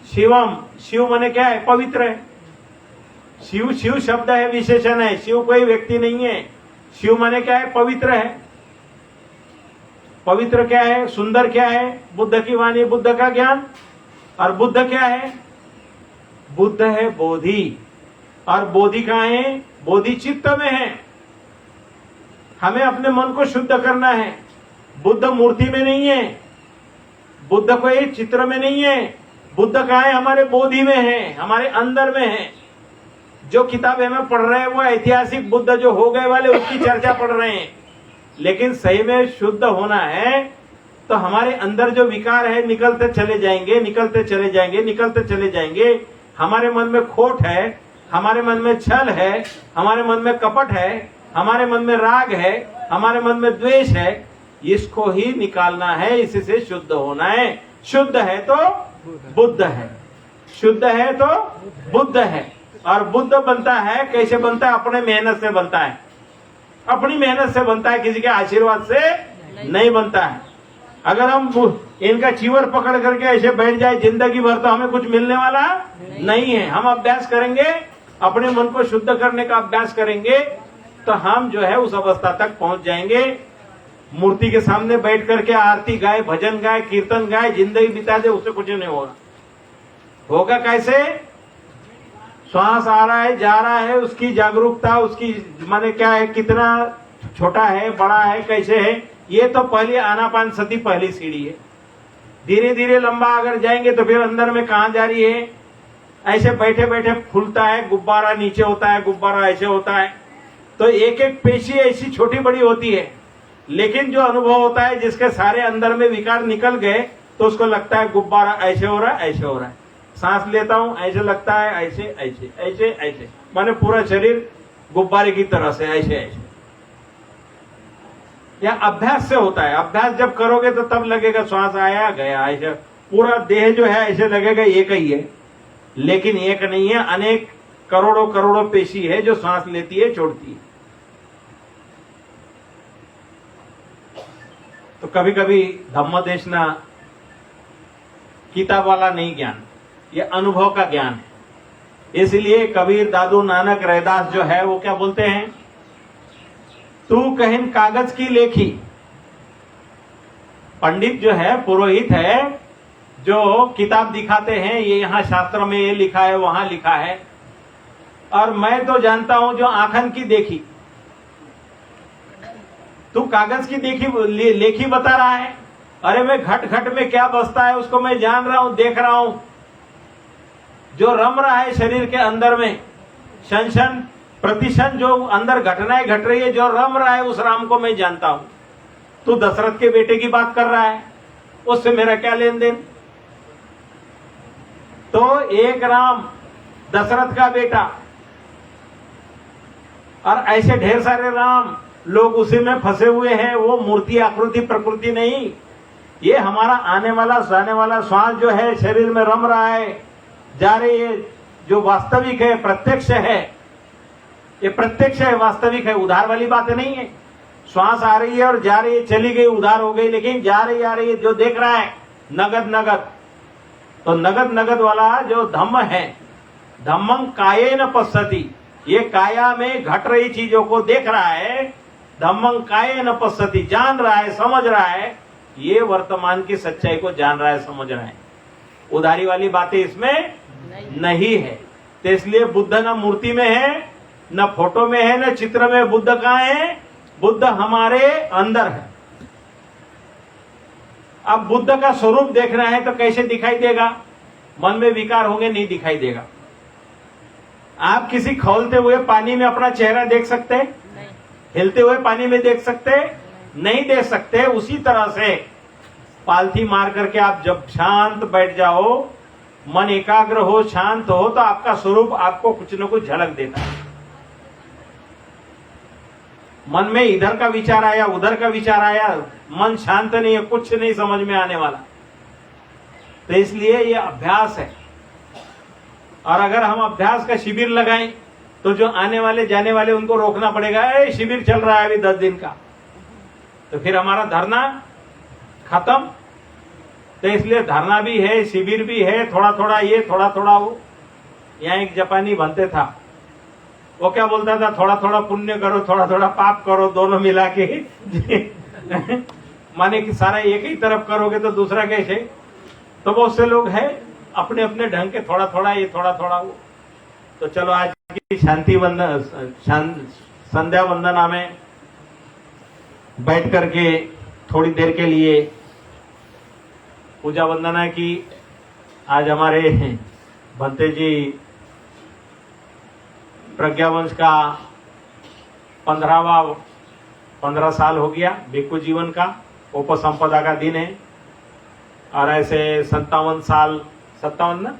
शिवम, शिव माने क्या है? पवित्र है। शिव, शिव शब्द है, विशेषण है, शिव कोई व्यक्ति नहीं है। शिव माने क्या है? पवित्र है। पवित्र क्या है? सुंदर क्या है? बुद्ध की वाणी, बुद्ध का ज्ञान। और बुद्ध क्या है? बुद्ध है बोधि। और बोधि कहाँ है? बोधि चित्त में है। हमें अपने मन को शुद्ध करना है। बुद्ध मूर्ति में नहीं है, बुद्ध कोई चित्र में नहीं है। बुद्ध कहाँ है? हमारे बोधि में है, हमारे अंदर में है। जो किताबें में पढ़ रहे हैं वो ऐतिहासिक बुद्ध जो हो गए वाले उसकी चर्चा पढ़ रहे हैं, लेकिन सही में शुद्ध होना है तो हमारे अंदर जो विकार है निकलते चले जाएंगे, निकलते चले जाएंगे, निकलते चले जाएंगे। हमारे मन में खोट है, हमारे मन में छल है, हमारे मन में कपट है, हमारे मन में राग है, हमारे मन में द्वेष है, इसको ही निकालना है, इससे शुद्ध होना है। शुद्ध है तो बुद्ध है, शुद्ध है तो बुद्ध है। और बुद्ध बनता है कैसे बनता है? अपने मेहनत से बनता है, अपनी मेहनत से बनता है, किसी के आशीर्वाद से नहीं बनता है। अगर हम इनका चीवर पकड़ करके ऐसे बैठ जाए जिंदगी भर तो हमें कुछ मिलने वाला नहीं है। हम अभ्यास करेंगे, अपने मन को शुद्ध करने का अभ्यास करेंगे तो हम जो है उस अवस्था तक पहुंच जाएंगे। मूर्ति के सामने बैठ करके आरती गाए, भजन गाए, कीर्तन गाए, जिंदगी बिता दे, उससे कुछ नहीं होगा। होगा कैसे? श्वास आ रहा है, जा रहा है, उसकी जागरूकता, उसकी माने क्या है, कितना छोटा है, बड़ा है, कैसे है, ये तो पहली आनापान सती पहली सीढ़ी है। धीरे धीरे लंबा अगर जाएंगे तो फिर अंदर में कहां जा रही है? ऐसे बैठे बैठे फूलता है, गुब्बारा नीचे होता है, गुब्बारा ऐसे होता है, तो एक एक पेशी ऐसी छोटी बड़ी होती है। लेकिन जो अनुभव होता है, जिसके सारे अंदर में विकार निकल गए, तो उसको लगता है गुब्बारा ऐसे हो रहा है, ऐसे हो रहा है। सांस लेता हूं, ऐसे लगता है, ऐसे ऐसे ऐसे ऐसे, माने पूरा शरीर गुब्बारे की तरह से ऐसे ऐसे। यह अभ्यास से होता है। अभ्यास जब करोगे तो तब लगेगा श्वास आया गया, ऐसे पूरा देह जो है ऐसे लगेगा एक ही है, लेकिन एक नहीं है, अनेक करोड़ों करोड़ों पेशी है जो सांस लेती है, छोड़ती है। तो कभी कभी धम्मदेशना किताब वाला नहीं ज्ञान, ये अनुभव का ज्ञान है। इसलिए कबीर, दादू, नानक, रैदास जो है वो क्या बोलते हैं? तू कहिन कागज की लेखी। पंडित जो है, पुरोहित है, जो किताब दिखाते हैं, ये यहाँ शास्त्र में ये लिखा है, वहां लिखा है, और मैं तो जानता हूं जो आंखन की देखी। तू कागज की देखी लेखी बता रहा है, अरे मैं घट घट में क्या बसता है उसको मैं जान रहा हूं, देख रहा हूं। जो रम रहा है शरीर के अंदर में, क्षण क्षण प्रतिक्षण जो अंदर घटनाएं घट रही है, जो रम रहा है, उस राम को मैं जानता हूं। तू दशरथ के बेटे की बात कर रहा है, उससे मेरा क्या लेन देन? तो एक राम, दशरथ का बेटा, और ऐसे ढेर सारे राम, लोग उसी में फंसे हुए हैं। वो मूर्ति, आकृति, प्रकृति नहीं, ये हमारा आने वाला जाने वाला श्वास जो है शरीर में रम रहा है, जा रही है, जो वास्तविक है, प्रत्यक्ष है, ये प्रत्यक्ष है, वास्तविक है, उधार वाली बात नहीं है। श्वास आ रही है और जा रही है, चली गई, उधार हो गई, लेकिन जा रही आ रही है, जो देख रहा है नगद नगद। तो नगद नगद वाला जो धम्म है, धम्मं कायेन पश्यति, ये काया में घट रही चीजों को देख रहा है। धम्मं कायेन पश्यति, जान रहा है, समझ रहा है, ये वर्तमान की सच्चाई को जान रहा है, समझ रहा है। उधारी वाली बातें इसमें नहीं है। तो इसलिए बुद्ध न मूर्ति में है, न फोटो में है, न चित्र में। बुद्ध कहाँ है? बुद्ध हमारे अंदर है। अब बुद्ध का स्वरूप देखना है तो कैसे दिखाई देगा? मन में विकार होंगे, नहीं दिखाई देगा। आप किसी खौलते हुए पानी में अपना चेहरा देख सकते हैं? हिलते हुए पानी में देख सकते? नहीं देख सकते। उसी तरह से पालथी मार करके आप जब शांत बैठ जाओ, मन एकाग्र हो, शांत हो, तो आपका स्वरूप आपको कुछ न कुछ झलक देता है। मन में इधर का विचार आया, उधर का विचार आया, मन शांत नहीं है, कुछ नहीं समझ में आने वाला। तो इसलिए ये अभ्यास है। और अगर हम अभ्यास का शिविर लगाएं तो जो आने वाले जाने वाले उनको रोकना पड़ेगा, ए शिविर चल रहा है अभी 10 दिन का, तो फिर हमारा धरना खत्म। तो इसलिए धरना भी है, शिविर भी है, थोड़ा थोड़ा ये, थोड़ा थोड़ा वो। यहाँ एक जापानी बनते था, वो क्या बोलता था? थोड़ा थोड़ा पुण्य करो, थोड़ा थोड़ा पाप करो, दोनों मिला के माने कि सारा एक ही तरफ करोगे तो दूसरा कैसे? तो बहुत से लोग हैं अपने अपने ढंग के, थोड़ा थोड़ा ये, थोड़ा थोड़ा वो। तो चलो आज की शांति वंदन, संध्या वंदना में बैठ करके थोड़ी देर के लिए पूजा वंदना की। आज हमारे भंते जी प्रज्ञावंश का 15 साल हो गया भिक्खु जीवन का, उपसंपदा का दिन है। और ऐसे 57 साल, 57 ना,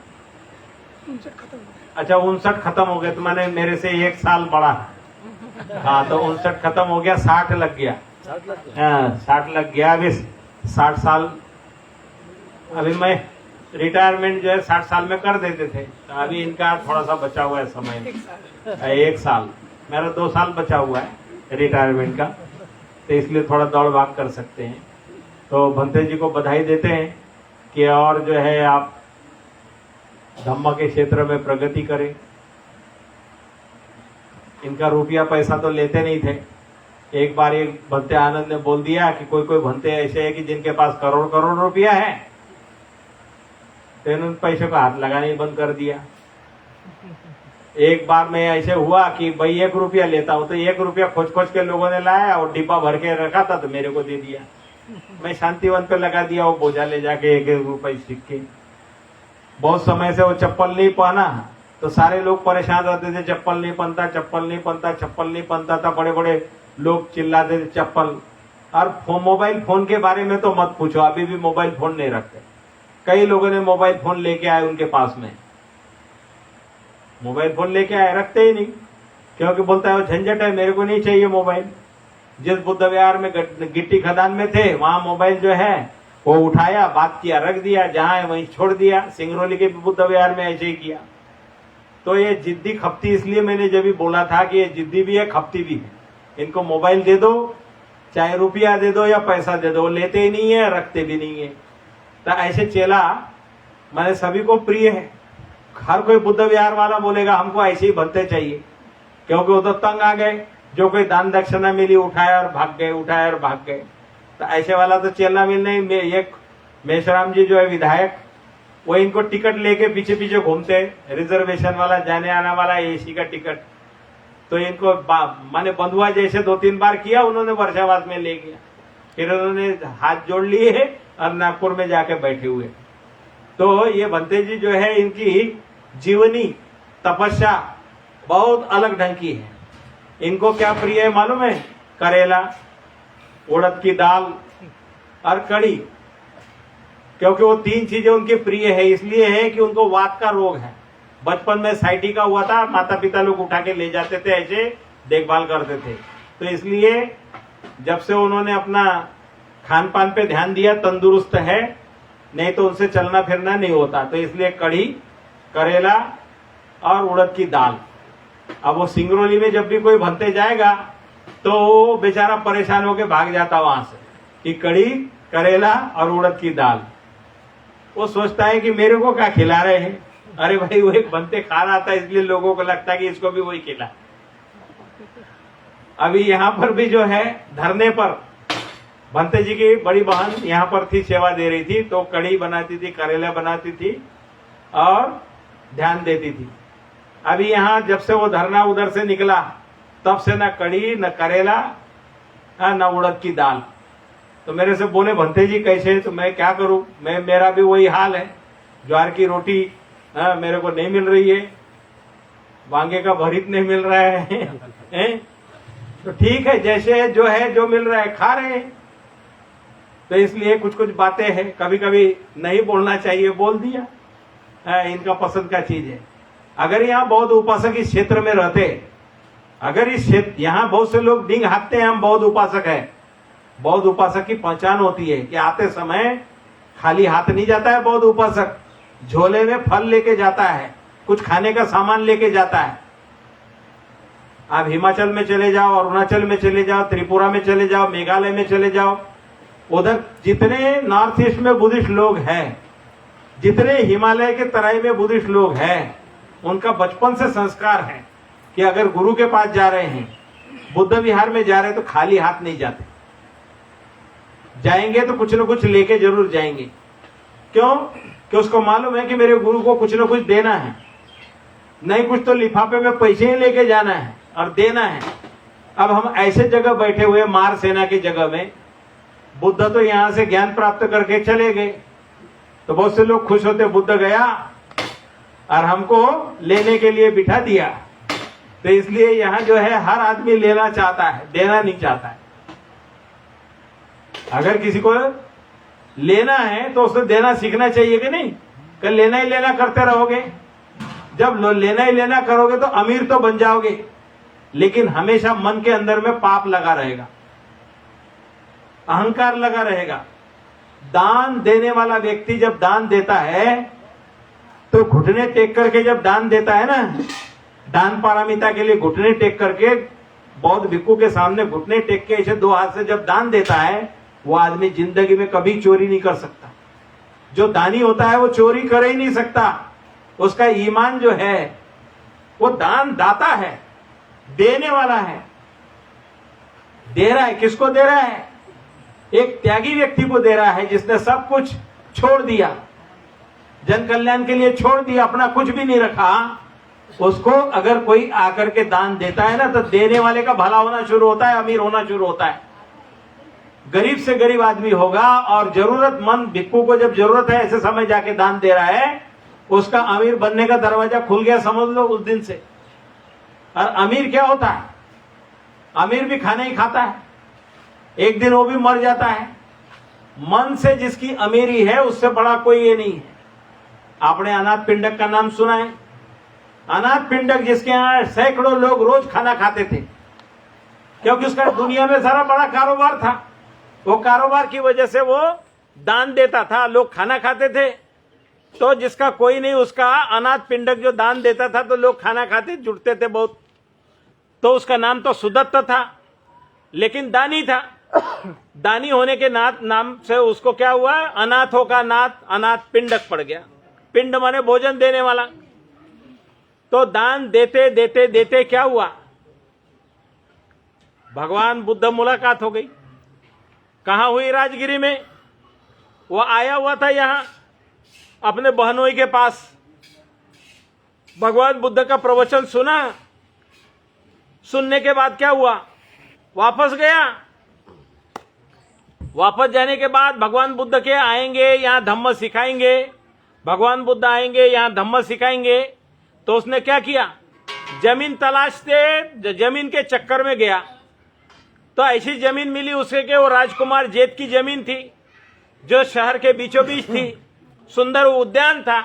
अच्छा 59 खत्म हो गए, तो मैंने मेरे से 1 साल बड़ा है। हाँ, तो 59 खत्म हो गया, 60 लग गया। 60 लग गया। अभी 60 साल, अभी मैं रिटायरमेंट जो है 60 साल में कर देते थे, तो अभी इनका थोड़ा सा बचा हुआ है समय, 1 साल। मेरा 2 साल बचा हुआ है रिटायरमेंट का, तो इसलिए थोड़ा दौड़ भाग कर सकते हैं। तो भंते जी को बधाई देते हैं कि और जो है आप धम्म के क्षेत्र में प्रगति करें। इनका रुपया पैसा तो लेते नहीं थे। एक बार एक भंते आनंद ने बोल दिया कि कोई कोई भंते ऐसे है कि जिनके पास करोड़ करोड़ रुपया है, तो इन्होंने पैसे को हाथ लगाना ही बंद कर दिया। एक बार में ऐसे हुआ कि भाई 1 रुपया लेता हूं, तो 1 रुपया खोज खोज के लोगों ने लाया और डिब्बा भर के रखा था, तो मेरे को दे दिया। मैं शांतिवन पे लगा दिया, वो बोझा ले जाके 1-1 रुपये सिक्के। बहुत समय से वो चप्पल नहीं पहना, तो सारे लोग परेशान रहते थे, चप्पल नहीं पहनता, चप्पल नहीं पहनता, चप्पल नहीं पहनता था। बड़े बड़े लोग चिल्लाते थे चप्पल। और मोबाइल फोन के बारे में तो मत पूछो, अभी भी मोबाइल फोन नहीं रखते। कई लोगों ने मोबाइल फोन लेके आए, उनके पास में मोबाइल फोन लेके आए, रखते ही नहीं, क्योंकि बोलता है वो झंझट है, मेरे को नहीं चाहिए मोबाइल। जिस बुद्ध विहार में गिट्टी खदान में थे, वहां मोबाइल जो है वो उठाया, बात किया, रख दिया, जहां है वहीं छोड़ दिया। सिंगरौली के बुद्ध विहार में ऐसे ही किया। तो ये जिद्दी खपती, इसलिए मैंने जब भी बोला था कि ये जिद्दी भी है, खपती भी है। इनको मोबाइल दे दो, चाहे रुपया दे दो या पैसा दे दो, लेते ही नहीं है, रखते भी नहीं है। तो ऐसे चेला मैंने सभी को प्रिय है। हर कोई बुद्ध विहार वाला बोलेगा हमको ऐसे ही भंते चाहिए, क्योंकि वो तो तंग आ गए, जो कोई दान दक्षिणा मिली उठाया और भाग गए, उठाया और भाग गए। तो ऐसे वाला तो चेला मिल नहीं। एक मेश्राम जी जो है विधायक, वो इनको टिकट लेके पीछे पीछे घूमते, रिजर्वेशन वाला, जाने आने वाला, एसी का टिकट। तो इनको माने बंधुआ जैसे 2-3 बार किया उन्होंने, वर्षावास में ले गया। फिर उन्होंने हाथ जोड़ लिए और नागपुर में जाके बैठे हुए। तो ये भंते जी जो है, इनकी जीवनी तपस्या बहुत अलग ढंग की है। इनको क्या प्रिय है मालूम है? करेला, उड़द की दाल और कड़ी, क्योंकि वो 3 चीजें उनके प्रिय है। इसलिए है कि उनको वात का रोग है। बचपन में साइटिका हुआ था, माता पिता लोग उठा के ले जाते थे, ऐसे देखभाल करते थे। तो इसलिए जब से उन्होंने अपना खान पान पे ध्यान दिया, तंदुरुस्त है, नहीं तो उनसे चलना फिरना नहीं होता। तो इसलिए कढ़ी, करेला और उड़द की दाल। अब वो सिंगरौली में जब भी कोई भंते जाएगा तो वो बेचारा परेशान होके भाग जाता वहां से कि कढ़ी, करेला और उड़द की दाल। वो सोचता है कि मेरे को क्या खिला रहे हैं। अरे भाई, वो एक भंते खा रहा था, इसलिए लोगों को लगता है कि इसको भी वही खिला। अभी यहाँ पर भी जो है धरने पर भंते जी की बड़ी बहन यहाँ पर थी, सेवा दे रही थी, तो कढ़ी बनाती थी, करेला बनाती थी और ध्यान देती थी। अभी यहाँ जब से वो धरना उधर से निकला, तब से न कढ़ी, न करेला, न उड़द की दाल। तो मेरे से बोले भंते जी कैसे? तो मैं क्या करूं, मेरा भी वही हाल है। ज्वार की रोटी मेरे को नहीं मिल रही है, वांगे का भरीत नहीं मिल रहा है, तो ठीक है, जैसे जो है, जो मिल रहा है खा रहे हैं। तो इसलिए कुछ कुछ बातें हैं, कभी कभी नहीं बोलना चाहिए, बोल दिया। इनका पसंद का चीज है। अगर यहाँ बौद्ध उपासक इस क्षेत्र में रहते, अगर इस क्षेत्र, यहाँ बहुत से लोग डिंग हाँकते हैं हम बौद्ध उपासक है। बौद्ध उपासक की पहचान होती है कि आते समय खाली हाथ नहीं जाता है बौद्ध उपासक, झोले में फल लेके जाता है, कुछ खाने का सामान लेके जाता है। आप हिमाचल में चले जाओ, अरुणाचल में चले जाओ, त्रिपुरा में चले जाओ, मेघालय में चले जाओ, उधर जितने नॉर्थ ईस्ट में बुद्धिस्ट लोग हैं, जितने हिमालय के तराई में बुद्धिस्ट लोग हैं, उनका बचपन से संस्कार है कि अगर गुरु के पास जा रहे हैं, बुद्ध विहार में जा रहे हैं, तो खाली हाथ नहीं जाते। जाएंगे तो कुछ न कुछ लेके जरूर जाएंगे। क्यों? कि उसको मालूम है कि मेरे गुरु को कुछ न कुछ देना है, नहीं कुछ तो लिफाफे में पैसे ही लेके जाना है और देना है। अब हम ऐसे जगह बैठे हुए, मार सेना की जगह में, बुद्ध तो यहां से ज्ञान प्राप्त करके चले गए, तो बहुत से लोग खुश होते, बुद्ध गया और हमको लेने के लिए बिठा दिया। तो इसलिए यहाँ जो है हर आदमी लेना चाहता है, देना नहीं चाहता है। अगर किसी को लेना है तो उसे देना सीखना चाहिए कि नहीं? कल लेना ही लेना करते रहोगे जब लेना ही लेना करोगे तो अमीर तो बन जाओगे, लेकिन हमेशा मन के अंदर में पाप लगा रहेगा, अहंकार लगा रहेगा। दान देने वाला व्यक्ति जब दान देता है तो घुटने टेक करके जब दान देता है ना, दान पारमिता के लिए घुटने टेक करके, बौद्ध भिक्खु के सामने घुटने टेक के ऐसे 2 हाथ से जब दान देता है, वो आदमी जिंदगी में कभी चोरी नहीं कर सकता। जो दानी होता है वो चोरी कर ही नहीं सकता। उसका ईमान जो है वो दान दाता है, देने वाला है, दे रहा है। किसको दे रहा है? एक त्यागी व्यक्ति को दे रहा है, जिसने सब कुछ छोड़ दिया, जन कल्याण के लिए छोड़ दिया, अपना कुछ भी नहीं रखा। उसको अगर कोई आकर के दान देता है ना, तो देने वाले का भला होना शुरू होता है, अमीर होना शुरू होता है। गरीब से गरीब आदमी होगा और जरूरतमंद भिक्खु को जब जरूरत है ऐसे समय जाके दान दे रहा है, उसका अमीर बनने का दरवाजा खुल गया, समझ लो उस दिन से। और अमीर क्या होता है? अमीर भी खाना ही खाता है, एक दिन वो भी मर जाता है। मन से जिसकी अमीरी है उससे बड़ा कोई ये नहीं है। आपने अनाथ पिंडक का नाम सुना है? अनाथ पिंडक जिसके यहाँ सैकड़ों लोग रोज खाना खाते थे, क्योंकि उसका दुनिया में सारा बड़ा कारोबार था। वो कारोबार की वजह से वो दान देता था, लोग खाना खाते थे। तो जिसका कोई नहीं, उसका अनाथ पिंडक जो दान देता था, तो लोग खाना खाते जुटते थे बहुत। तो उसका नाम तो सुदत्त था, लेकिन दानी था। दानी होने के नाम से उसको क्या हुआ? अनाथों का नाथ, अनाथ पिंडक पड़ गया। पिंड माने भोजन देने वाला। तो दान देते देते देते क्या हुआ? भगवान बुद्ध मुलाकात हो गई। कहां हुई? राजगिरी में। वो आया हुआ था यहां अपने बहनोई के पास। भगवान बुद्ध का प्रवचन सुना। सुनने के बाद क्या हुआ? वापस गया। वापस जाने के बाद भगवान बुद्ध के आएंगे, यहां धम्म सिखाएंगे। भगवान बुद्ध आएंगे, यहां धम्म सिखाएंगे। तो उसने क्या किया? जमीन तलाशते जमीन के चक्कर में गया। तो ऐसी जमीन मिली उसे कि वो राजकुमार जेठ की जमीन थी, जो शहर के बीचों बीच थी। सुंदर उद्यान था।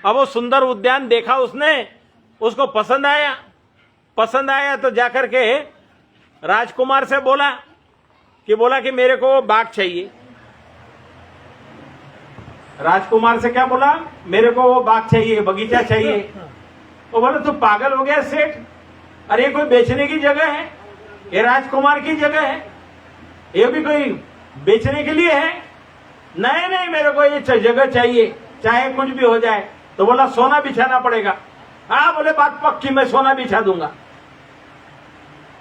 अब वो सुंदर उद्यान देखा उसने, उसको पसंद आया। पसंद आया तो जाकर के राजकुमार से बोला कि मेरे को वो बाग चाहिए। राजकुमार से क्या बोला? मेरे को वो बाग चाहिए, बगीचा चाहिए। वो बोले तू पागल हो गया सेठ? अरे ये कोई बेचने की जगह है? ये राजकुमार की जगह है, ये भी कोई बेचने के लिए है? नहीं नहीं, मेरे को ये जगह चाहिए, चाहे कुछ भी हो जाए। तो बोला सोना बिछाना पड़ेगा। हाँ, बोले बात पक्की, मैं सोना बिछा दूंगा।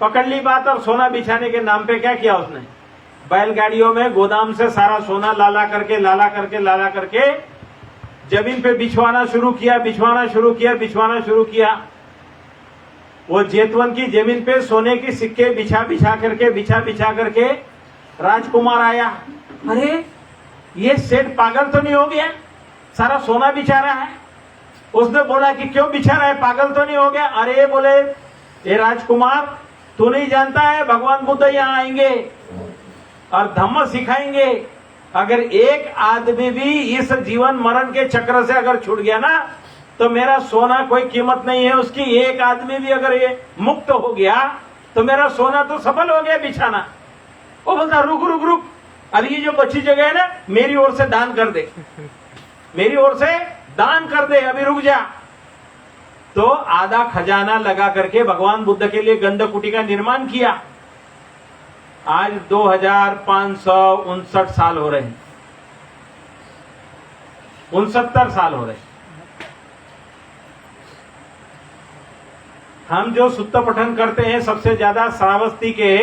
पकड़ ली बात। और सोना बिछाने के नाम पे क्या किया उसने? बैलगाड़ियों में गोदाम से सारा सोना लाला करके जमीन पे बिछवाना शुरू किया। वो जेतवन की जमीन पे सोने की सिक्के बिछा करके राजकुमार आया। अरे ये सेठ पागल तो नहीं हो गया? सारा सोना बिछा रहा है। उसने बोला कि क्यों बिछा रहा है, पागल तो नहीं हो गया? अरे बोले ये राजकुमार, तू नहीं जानता है भगवान बुद्ध यहाँ आएंगे और धम्म सिखाएंगे। अगर एक आदमी भी इस जीवन मरण के चक्र से अगर छूट गया ना, तो मेरा सोना कोई कीमत नहीं है उसकी। एक आदमी भी अगर ये मुक्त हो गया तो मेरा सोना तो सफल हो गया बिछाना। वो बोलता रुक, अभी ये जो बची जगह है ना, मेरी ओर से दान कर दे, मेरी ओर से दान कर दे, अभी रुक जा। तो आधा खजाना लगा करके भगवान बुद्ध के लिए गंधकुटी का निर्माण किया। आज 2559 साल हो रहे हैं, 69 साल हो रहे हैं। हम जो सुत्त पठन करते हैं सबसे ज्यादा श्रावस्ती के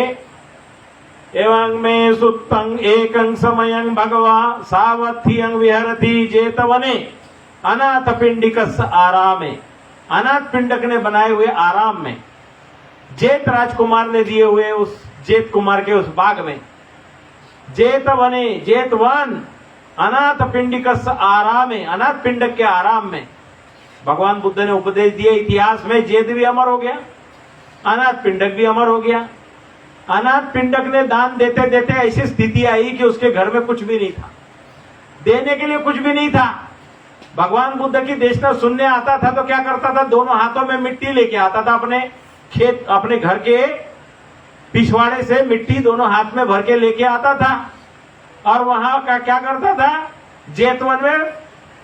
एवं में सुत्तं एकं समयं भगवा सावथियं विहरति जेतवने अनाथ पिंडिकस् आरामे। अनाथ पिंडक ने बनाए हुए आराम में, जेत राजकुमार ने दिए हुए उस जेत कुमार के उस बाग में, जेतवने जेतवन अनाथ पिंडिकस् आरामे, अनाथ पिंडक के आराम में भगवान बुद्ध ने उपदेश दिए। इतिहास में जेत भी अमर हो गया, अनाथ पिंडक भी अमर हो गया। अनाथ पिंडक ने दान देते देते ऐसी स्थिति आई कि उसके घर में कुछ भी नहीं था, देने के लिए कुछ भी नहीं था। भगवान बुद्ध की देशना सुनने आता था तो क्या करता था, दोनों हाथों में मिट्टी लेके आता था, अपने खेत अपने घर के पिछवाड़े से मिट्टी दोनों हाथ में भर के लेके आता था और वहां का क्या करता था, जेतवन में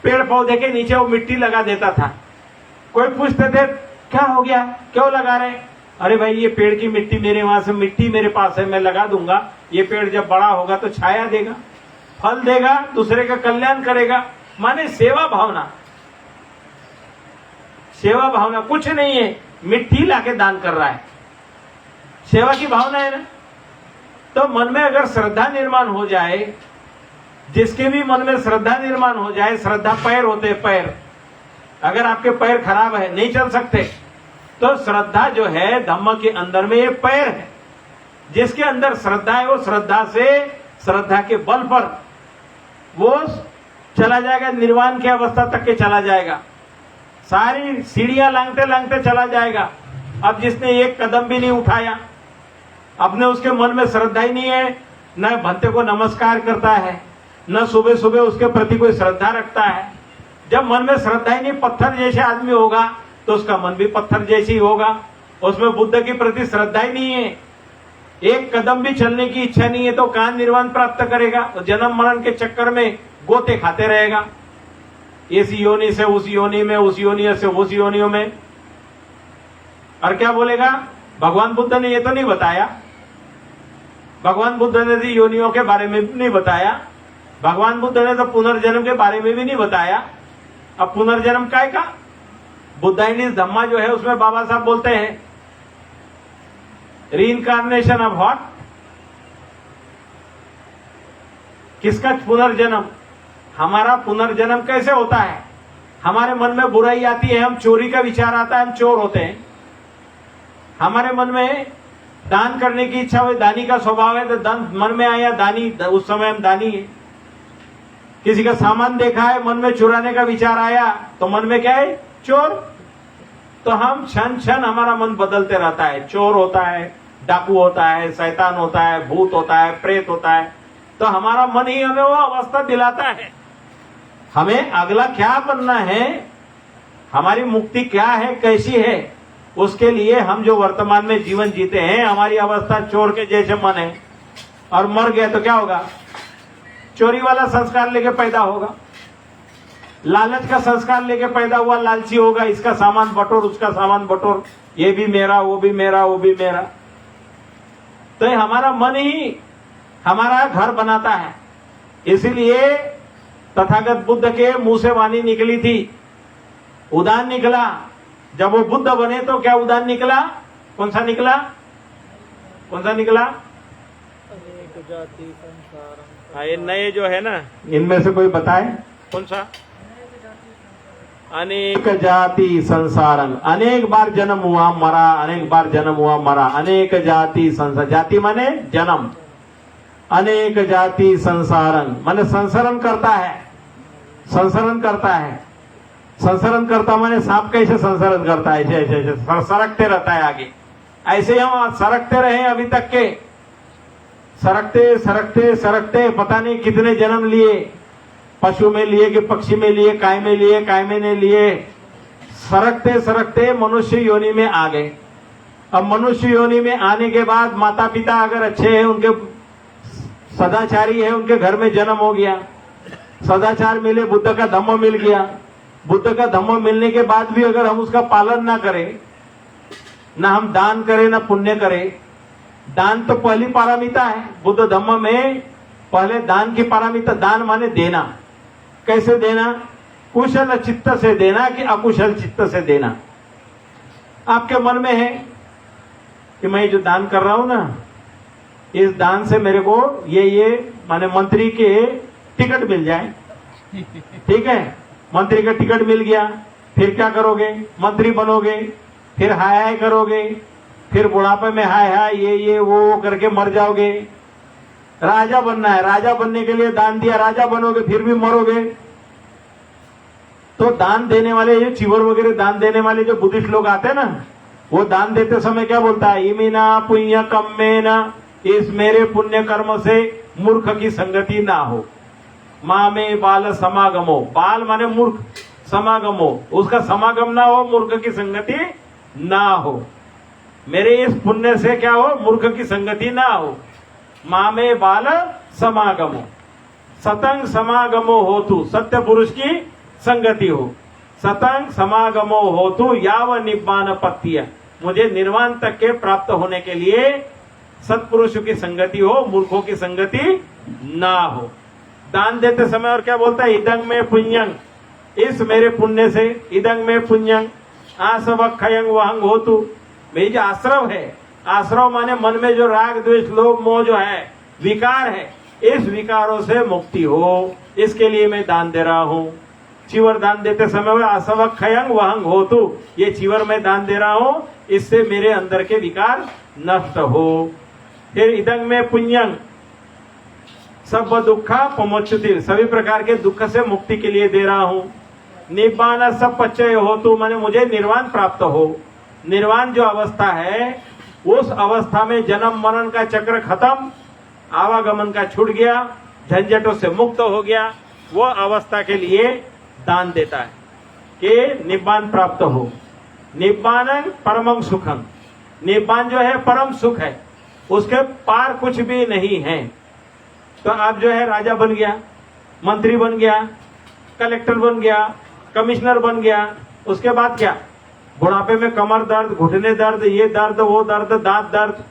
पेड़ पौधे के नीचे वो मिट्टी लगा देता था। कोई पूछते थे क्या हो गया, क्यों लगा रहे? अरे भाई ये पेड़ की मिट्टी, मेरे वहां से मिट्टी मेरे पास है, मैं लगा दूंगा, ये पेड़ जब बड़ा होगा तो छाया देगा, फल देगा, दूसरे का कल्याण करेगा। माने सेवा भावना, सेवा भावना कुछ नहीं है, मिट्टी लाके दान कर रहा है, सेवा की भावना है ना। तो मन में अगर श्रद्धा निर्माण हो जाए, जिसके भी मन में श्रद्धा निर्माण हो जाए, श्रद्धा पैर होते हैं, पैर, अगर आपके पैर खराब है, नहीं चल सकते, तो श्रद्धा जो है धम्म के अंदर में ये पैर है, जिसके अंदर श्रद्धा है वो श्रद्धा से, श्रद्धा के बल पर वो चला जाएगा, निर्वाण की अवस्था तक के चला जाएगा, सारी सीढ़ियां लांघते लांघते चला जाएगा। अब जिसने एक कदम भी नहीं उठाया, अपने उसके मन में श्रद्धा ही नहीं है, न भंते को नमस्कार करता है, न सुबह सुबह उसके प्रति कोई श्रद्धा रखता है। जब मन में श्रद्धा ही नहीं, पत्थर जैसे आदमी होगा तो उसका मन भी पत्थर जैसी होगा, उसमें बुद्ध के प्रति श्रद्धा ही नहीं है, एक कदम भी चलने की इच्छा नहीं है, तो कहां निर्वाण प्राप्त करेगा? तो जन्म मरण के चक्कर में गोते खाते रहेगा, इस योनि से उस योनि में, उस योनि से उस योनियों में। और क्या बोलेगा? भगवान बुद्ध ने ये तो नहीं बताया, भगवान बुद्ध ने तो योनियों के बारे में भी नहीं बताया, भगवान बुद्ध ने तो पुनर्जन्म के बारे में भी नहीं बताया। अब पुनर्जन्म काय का? बुद्धाइनिस धम्मा जो है उसमें बाबा साहब बोलते हैं रीइंकार्नेशन ऑफ व्हाट, किसका पुनर्जन्म? हमारा पुनर्जन्म कैसे होता है? हमारे मन में बुराई आती है, हम चोरी का विचार आता है, हम चोर होते हैं। हमारे मन में दान करने की इच्छा हुई, दानी का स्वभाव है, तो दान मन में आया दानी, उस समय हम दानी है। किसी का सामान देखा है, मन में चुराने का विचार आया, तो मन में क्या है? चोर। तो हम क्षण क्षण हमारा मन बदलते रहता है, चोर होता है, डाकू होता है, शैतान होता है, भूत होता है, प्रेत होता है। तो हमारा मन ही हमें वो अवस्था दिलाता है। हमें अगला क्या बनना है, हमारी मुक्ति क्या है, कैसी है, उसके लिए हम जो वर्तमान में जीवन जीते हैं, हमारी अवस्था चोर के जैसे मन है, और मर गया तो क्या होगा? चोरी वाला संस्कार लेके पैदा होगा, लालच का संस्कार लेके पैदा हुआ, लालची होगा, इसका सामान बटोर, उसका सामान बटोर, ये भी मेरा, वो भी मेरा, वो भी मेरा। तो ये हमारा मन ही हमारा घर बनाता है। इसीलिए तथागत बुद्ध के मुंह से वाणी निकली थी, उदान निकला। जब वो बुद्ध बने तो क्या उदान निकला? कौन सा निकला? कौन सा निकला? अनेक जाति संसारम। हाँ, ये नए जो है ना, इनमें से कोई बताए कौन सा? अनेक जाति संसारम, अनेक बार जन्म हुआ मरा, अनेक बार जन्म हुआ मरा, अनेक जाति संसार, जाति माने जन्म, अनेक जाति संसारन माने संसरण करता है, संसरण करता है। संसरण करता माने सांप कैसे संसरण करता है, ऐसे ऐसे सरकते रहता है आगे, ऐसे हम सरकते रहे अभी तक के, सरकते सरकते सरकते पता नहीं कितने जन्म लिए, पशु में लिए कि पक्षी में लिए, काय में लिए, काय में नहीं लिए, सरकते सरकते मनुष्य योनि में आ गए। अब मनुष्य योनि में आने के बाद माता पिता अगर अच्छे हैं, उनके सदाचारी है, उनके घर में जन्म हो गया, सदाचार मिले, बुद्ध का धम्म मिल गया। बुद्ध का धम्म मिलने के बाद भी अगर हम उसका पालन ना करें, ना हम दान करें, ना पुण्य करें, दान तो पहली पारमिता है बुद्ध धम्म में। पहले दान की पारमिता, दान माने देना। कैसे देना? कुशल चित्त से देना कि अकुशल चित्त से देना। आपके मन में है कि मैं जो दान कर रहा हूं ना, इस दान से मेरे को ये माने मंत्री के टिकट मिल जाए, ठीक है, मंत्री का टिकट मिल गया, फिर क्या करोगे? मंत्री बनोगे, फिर हाय हाय करोगे, फिर बुढ़ापे में हाय हाय ये वो करके मर जाओगे। राजा बनना है, राजा बनने के लिए दान दिया, राजा बनोगे, फिर भी मरोगे। तो दान देने वाले, ये चिवर वगैरह दान देने वाले जो बुद्धिस्ट लोग आते हैं ना, वो दान देते समय क्या बोलता है? इमिना पुण्य कम्मे न, इस मेरे पुण्य कर्म से मूर्ख की संगति ना हो। मामे बाल समागमो, बाल माने मूर्ख, समागमो उसका समागम ना हो, मूर्ख की संगति ना हो। मेरे इस पुण्य से क्या हो, मूर्ख की संगति ना हो। मामे बाल समागमो, सतंग समागमो होतु, सत्य पुरुष की संगति हो। सतंग समागमो होतु याव निब्बान पत्तिया, मुझे निर्वाण तक के प्राप्त होने के लिए सत्पुरुषों की संगति हो, मूर्खों की संगति ना हो। दान देते समय और क्या बोलता है, इदंग में पुण्यंग, इस मेरे पुण्य से, इदंग में पुण्यंग आसवक्षयंग वहंग होतु, मेरी जो आश्रव है, आश्रव माने मन में जो राग द्वेष लोभ मोह जो है, विकार है, इस विकारों से मुक्ति हो, इसके लिए मैं दान दे रहा हूं। चीवर दान देते समय आसवक्षयंग वहंग होतु, ये चीवर मैं दान दे रहा हूं, इससे मेरे अंदर के विकार नष्ट हो। फिर इदंग में पुण्यंग सब दुखा पमोच्युति, सभी प्रकार के दुख से मुक्ति के लिए दे रहा हूं। निब्बान सब पच्चय हो तो माने मुझे निर्वाण प्राप्त हो। निर्वाण जो अवस्था है, उस अवस्था में जन्म मरण का चक्र खत्म, आवागमन का छूट गया, झंझटों से मुक्त हो गया, वो अवस्था के लिए दान देता है कि निब्बान प्राप्त हो। निब्बान परमं सुखम, निब्बान जो है परम सुख है, उसके पार कुछ भी नहीं है। तो आप जो है राजा बन गया, मंत्री बन गया, कलेक्टर बन गया, कमिश्नर बन गया, उसके बाद क्या, बुढ़ापे में कमर दर्द, घुटने दर्द, ये दर्द वो दर्द, दांत दर्द,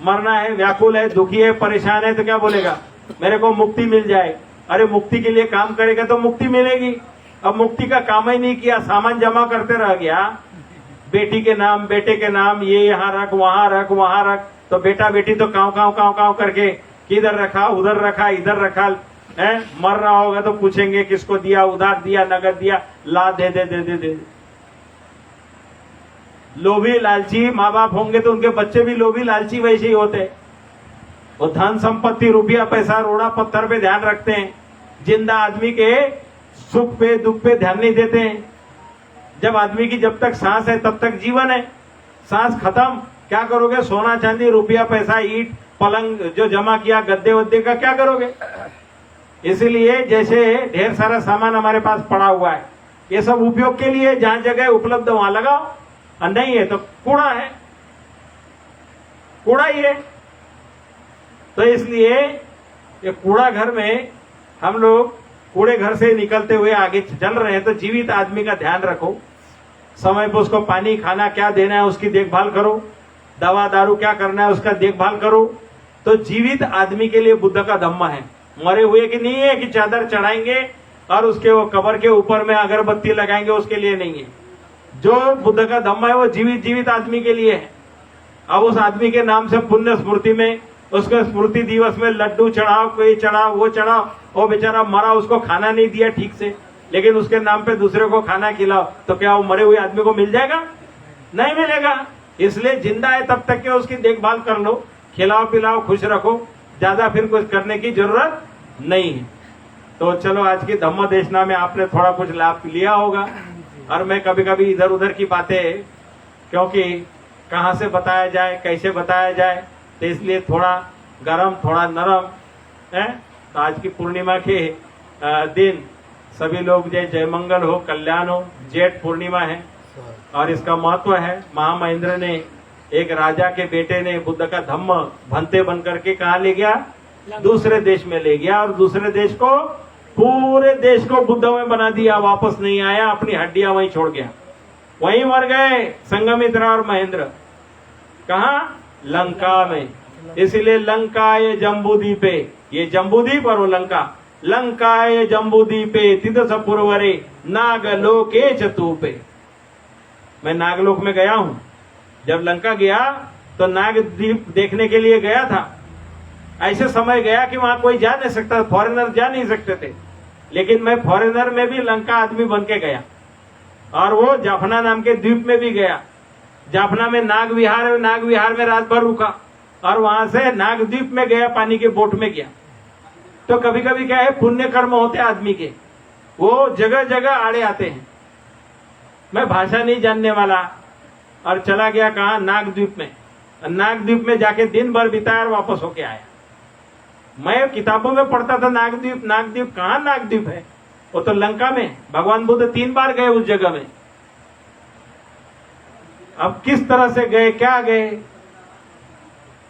मरना है, व्याकुल है, दुखी है, परेशान है, तो क्या बोलेगा, मेरे को मुक्ति मिल जाए। अरे मुक्ति के लिए काम करेगा तो मुक्ति मिलेगी। अब मुक्ति का काम ही नहीं किया, सामान जमा करते रह गया, बेटी के नाम, बेटे के नाम, ये यहाँ रख, वहां रख, वहां रख, तो बेटा बेटी तो काव काव काव काव करके किधर रखा, उधर रखा, इधर रखा है। मर रहा होगा तो पूछेंगे किसको दिया, उधार दिया, नगद दिया, ला दे दे दे दे दे। लोभी लालची माँ बाप होंगे तो उनके बच्चे भी लोभी लालची वैसे ही होते। वो धन संपत्ति, रुपया पैसा, रोड़ा पत्थर पे ध्यान रखते हैं, जिंदा आदमी के सुख पे दुख पे ध्यान नहीं देते हैं। जब आदमी की जब तक सांस है तब तक जीवन है, सांस खत्म क्या करोगे, सोना चांदी रुपया पैसा ईट पलंग जो जमा किया, गद्दे वद्दे का क्या करोगे। इसलिए जैसे ढेर सारा सामान हमारे पास पड़ा हुआ है, ये सब उपयोग के लिए, जहां जगह उपलब्ध वहां लगाओ, और नहीं है तो कूड़ा है, कूड़ा ही है। तो इसलिए ये कूड़ा घर में हम लोग कूड़े घर से निकलते हुए आगे चल रहे हैं, तो जीवित आदमी का ध्यान रखो, समय पर उसको पानी खाना क्या देना है उसकी देखभाल करो, दवा दारू क्या करना है उसका देखभाल करो। तो जीवित आदमी के लिए बुद्ध का धम्मा है, मरे हुए की नहीं है कि चादर चढ़ाएंगे और उसके वो कब्र के ऊपर में अगरबत्ती लगाएंगे, उसके लिए नहीं है। जो बुद्ध का धम्मा है वो जीवित जीवित आदमी के लिए है। अब उस आदमी के नाम से पुण्य स्मृति में, उसको स्मृति दिवस में लड्डू चढ़ाओ, कोई चढ़ाओ, वो चढ़ाओ, वो बेचारा मरा, उसको खाना नहीं दिया ठीक से, लेकिन उसके नाम पे दूसरे को खाना खिलाओ, तो क्या वो मरे हुए आदमी को मिल जाएगा? नहीं मिलेगा। इसलिए जिंदा है तब तक के उसकी देखभाल कर लो, खिलाओ पिलाओ, खुश रखो, ज्यादा फिर कुछ करने की जरूरत नहीं है। तो चलो आज की धम्म देशना में आपने थोड़ा कुछ लाभ लिया होगा। और मैं कभी कभी इधर उधर की बातें, क्योंकि कहाँ से बताया जाए, कैसे बताया जाए, तो इसलिए थोड़ा गरम थोड़ा नरम है। तो आज की पूर्णिमा के दिन सभी लोग जय मंगल हो, कल्याण हो। जेठ पूर्णिमा है और इसका महत्व है, महामहेंद्र ने, एक राजा के बेटे ने बुद्ध का धम्म भंते बन करके कहाँ ले गया, दूसरे देश में ले गया, और दूसरे देश को, पूरे देश को बुद्ध में बना दिया, वापस नहीं आया, अपनी हड्डियां वहीं छोड़ गया, वहीं मर गए संघमित्रा और महेंद्र। कहा? लंका में। इसीलिए लंकाय जम्बूद्वीपे, ये जम्बूद्वीप और वो लंका, लंकाय जम्बूद्वीपे तिदस पुरवरे नागलोके चतुपे। मैं नागलोक में गया हूं, जब लंका गया तो नागद्वीप देखने के लिए गया था। ऐसे समय गया कि वहां कोई जा नहीं सकता, फॉरेनर जा नहीं सकते थे, लेकिन मैं फॉरेनर में भी लंका आदमी बन के गया, और वो जाफना नाम के द्वीप में भी गया। जाफना में नाग विहार है, नाग विहार में रात भर रुका, और वहां से नागद्वीप में गया, पानी के बोट में गया। तो कभी कभी क्या है, पुण्य कर्म होते आदमी के, वो जगह जगह आड़े आते हैं। मैं भाषा नहीं जानने वाला और चला गया कहा, नागद्वीप में। नागद्वीप में जाके दिन भर बिताया और वापस होके आया। मैं किताबों में पढ़ता था नागद्वीप, नागद्वीप कहाँ नागद्वीप है, वो तो लंका में। भगवान बुद्ध 3 बार गए उस जगह में। अब किस तरह से गए, क्या गए,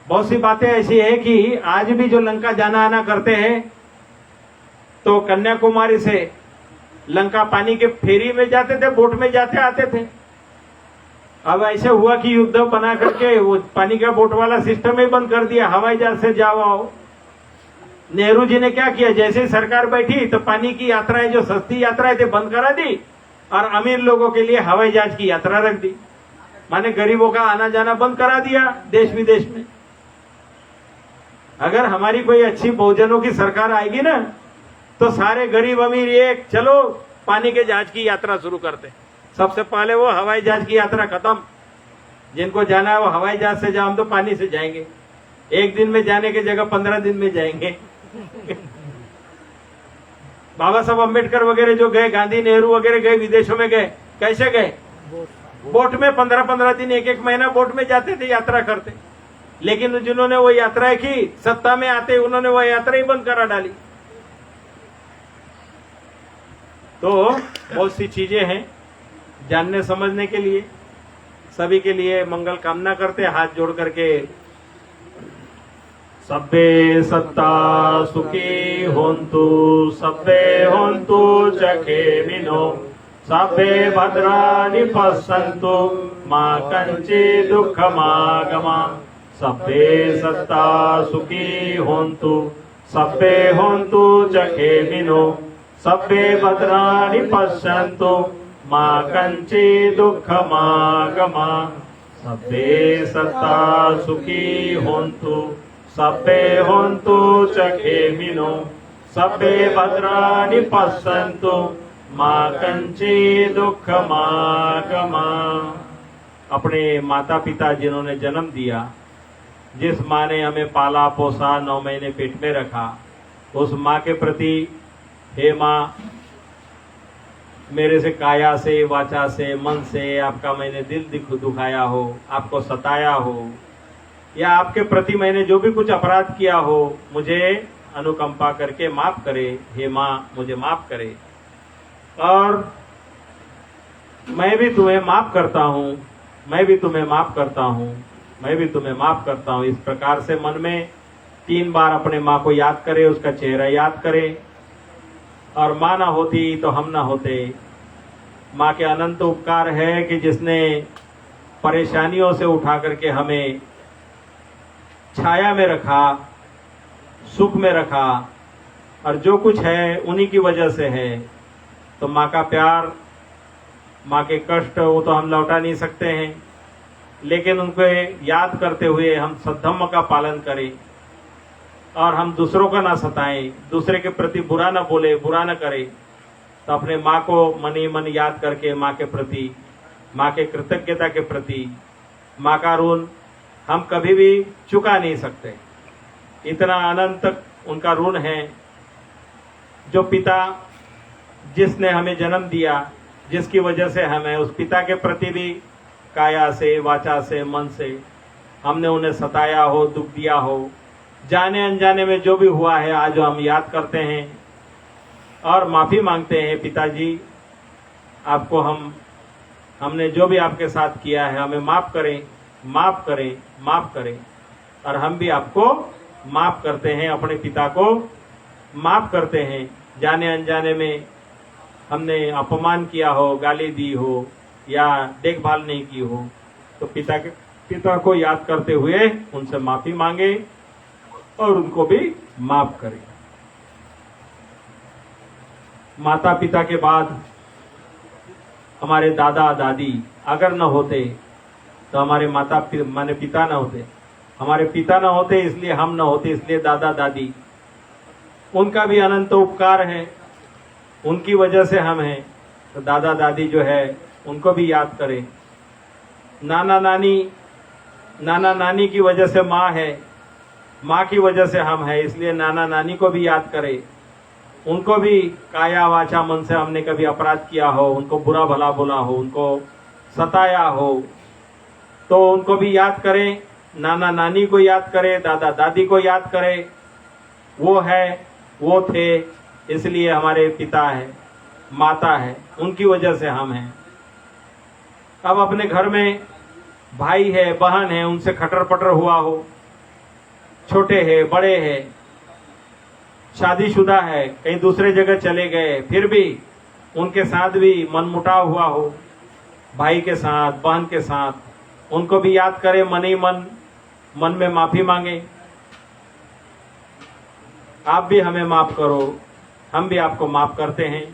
बहुत सी बातें ऐसी है कि आज भी जो लंका जाना आना करते हैं तो कन्याकुमारी से लंका पानी के फेरी में जाते थे, बोट में जाते आते थे। अब ऐसे हुआ कि युद्ध बना करके वो पानी का बोट वाला सिस्टम ही बंद कर दिया, हवाई जहाज से जाओ आओ। नेहरू जी ने क्या किया, जैसे ही सरकार बैठी तो पानी की यात्राएं, जो सस्ती यात्राएं थी, बंद करा दी और अमीर लोगों के लिए हवाई जहाज की यात्रा रख दी। माने गरीबों का आना जाना बंद करा दिया देश विदेश में। अगर हमारी कोई अच्छी बहुजनों की सरकार आएगी ना तो सारे गरीब अमीर एक चलो पानी के जहाज की यात्रा शुरू करते। सबसे पहले वो हवाई जहाज की यात्रा खत्म, जिनको जाना है वो हवाई जहाज से जाओ, हम तो पानी से जाएंगे। 1 दिन में जाने की जगह 15 दिन में जाएंगे। बाबा साहब अम्बेडकर वगैरह जो गए, गांधी नेहरू वगैरह गए, विदेशों में गए, कैसे गए, बोट में 15-15 दिन, 1-1 महीना बोट में जाते थे, यात्रा करते। लेकिन जिन्होंने वो यात्राएं की, सत्ता में आते उन्होंने वो यात्रा ही बंद करा डाली। तो बहुत सी चीजें हैं जानने समझने के लिए। सभी के लिए मंगल कामना करते, हाथ जोड़ करके। सब्बे सत्ता सुखी होन्तु, सब्बे होन्तु चखेमिनो, सब्बे भद्राणि पश्यन्तु, मा कंचित् दुःखमागमा। सब्बे सत्ता सुखी होन्तु, सब्बे होन्तु चखेमिनो, सब्बे भद्राणि पश्यन्तु, मा कंचित् दुःखमागमा। सब्बे सत्ता सुखी होन्तु, सब्बे होन्तु चखेमिनो, सब्बे भद्राणि पश्यन्तु, मा कंचित् दुःखमागमा। अपने माता पिता जिन्होंने जन्म दिया, जिस माँ ने हमें पाला पोसा, 9 महीने पेट में रखा, उस माँ के प्रति हे माँ, मेरे से काया से, वाचा से, मन से आपका मैंने दिल दुखाया हो, आपको सताया हो, या आपके प्रति मैंने जो भी कुछ अपराध किया हो, मुझे अनुकंपा करके माफ करे। हे माँ, मुझे माफ करे और मैं भी तुम्हें माफ करता हूँ, मैं भी तुम्हें माफ करता हूँ, मैं भी तुम्हें माफ करता हूँ। इस प्रकार से मन में 3 बार अपने माँ को याद करे, उसका चेहरा याद करे। और माँ ना होती तो हम ना होते। माँ के अनंत उपकार है कि जिसने परेशानियों से उठा करके हमें छाया में रखा, सुख में रखा, और जो कुछ है उन्हीं की वजह से है। तो माँ का प्यार, माँ के कष्ट, वो तो हम लौटा नहीं सकते हैं, लेकिन उनको याद करते हुए हम सद्धम्म का पालन करें और हम दूसरों का ना सताएं, दूसरे के प्रति बुरा ना बोले, बुरा ना करें। तो अपने माँ को मन ही मन याद करके माँ के प्रति, माँ के कृतज्ञता के प्रति, माँ का ऋण हम कभी भी चुका नहीं सकते। इतना अनंत उनका ऋण है। जो पिता जिसने हमें जन्म दिया, जिसकी वजह से हमें, उस पिता के प्रति भी काया से, वाचा से, मन से हमने उन्हें सताया हो, दुख दिया हो, जाने अनजाने में जो भी हुआ है, आज हम याद करते हैं और माफी मांगते हैं। पिताजी, आपको हमने जो भी आपके साथ किया है, हमें माफ करें, माफ करें, माफ करें। और हम भी आपको माफ करते हैं, अपने पिता को माफ करते हैं। जाने अनजाने में हमने अपमान किया हो, गाली दी हो या देखभाल नहीं की हो, तो पिता को याद करते हुए उनसे माफी मांगे और उनको भी माफ करें। माता पिता के बाद हमारे दादा दादी अगर न होते तो हमारे माने पिता न होते, हमारे पिता न होते इसलिए हम न होते, इसलिए दादा दादी, उनका भी अनंत उपकार है, उनकी वजह से हम हैं। तो दादा दादी जो है उनको भी याद करें। नाना नानी की वजह से माँ है, माँ की वजह से हम हैं, इसलिए नाना नानी को भी याद करें। उनको भी काया वाचा मन से हमने कभी अपराध किया हो, उनको बुरा भला बोला हो, उनको सताया हो, तो उनको भी याद करें। नाना नानी को याद करें, दादा दादी को याद करें। वो है, वो थे, इसलिए हमारे पिता है, माता है, उनकी वजह से हम हैं। अब अपने घर में भाई है, बहन है, उनसे खटर पटर हुआ हो, छोटे है, बड़े है, शादीशुदा है, कहीं दूसरे जगह चले गए, फिर भी उनके साथ भी मनमुटाव हुआ हो, भाई के साथ, बहन के साथ, उनको भी याद करें, मन ही मन में माफी मांगे, आप भी हमें माफ करो, हम भी आपको माफ करते हैं।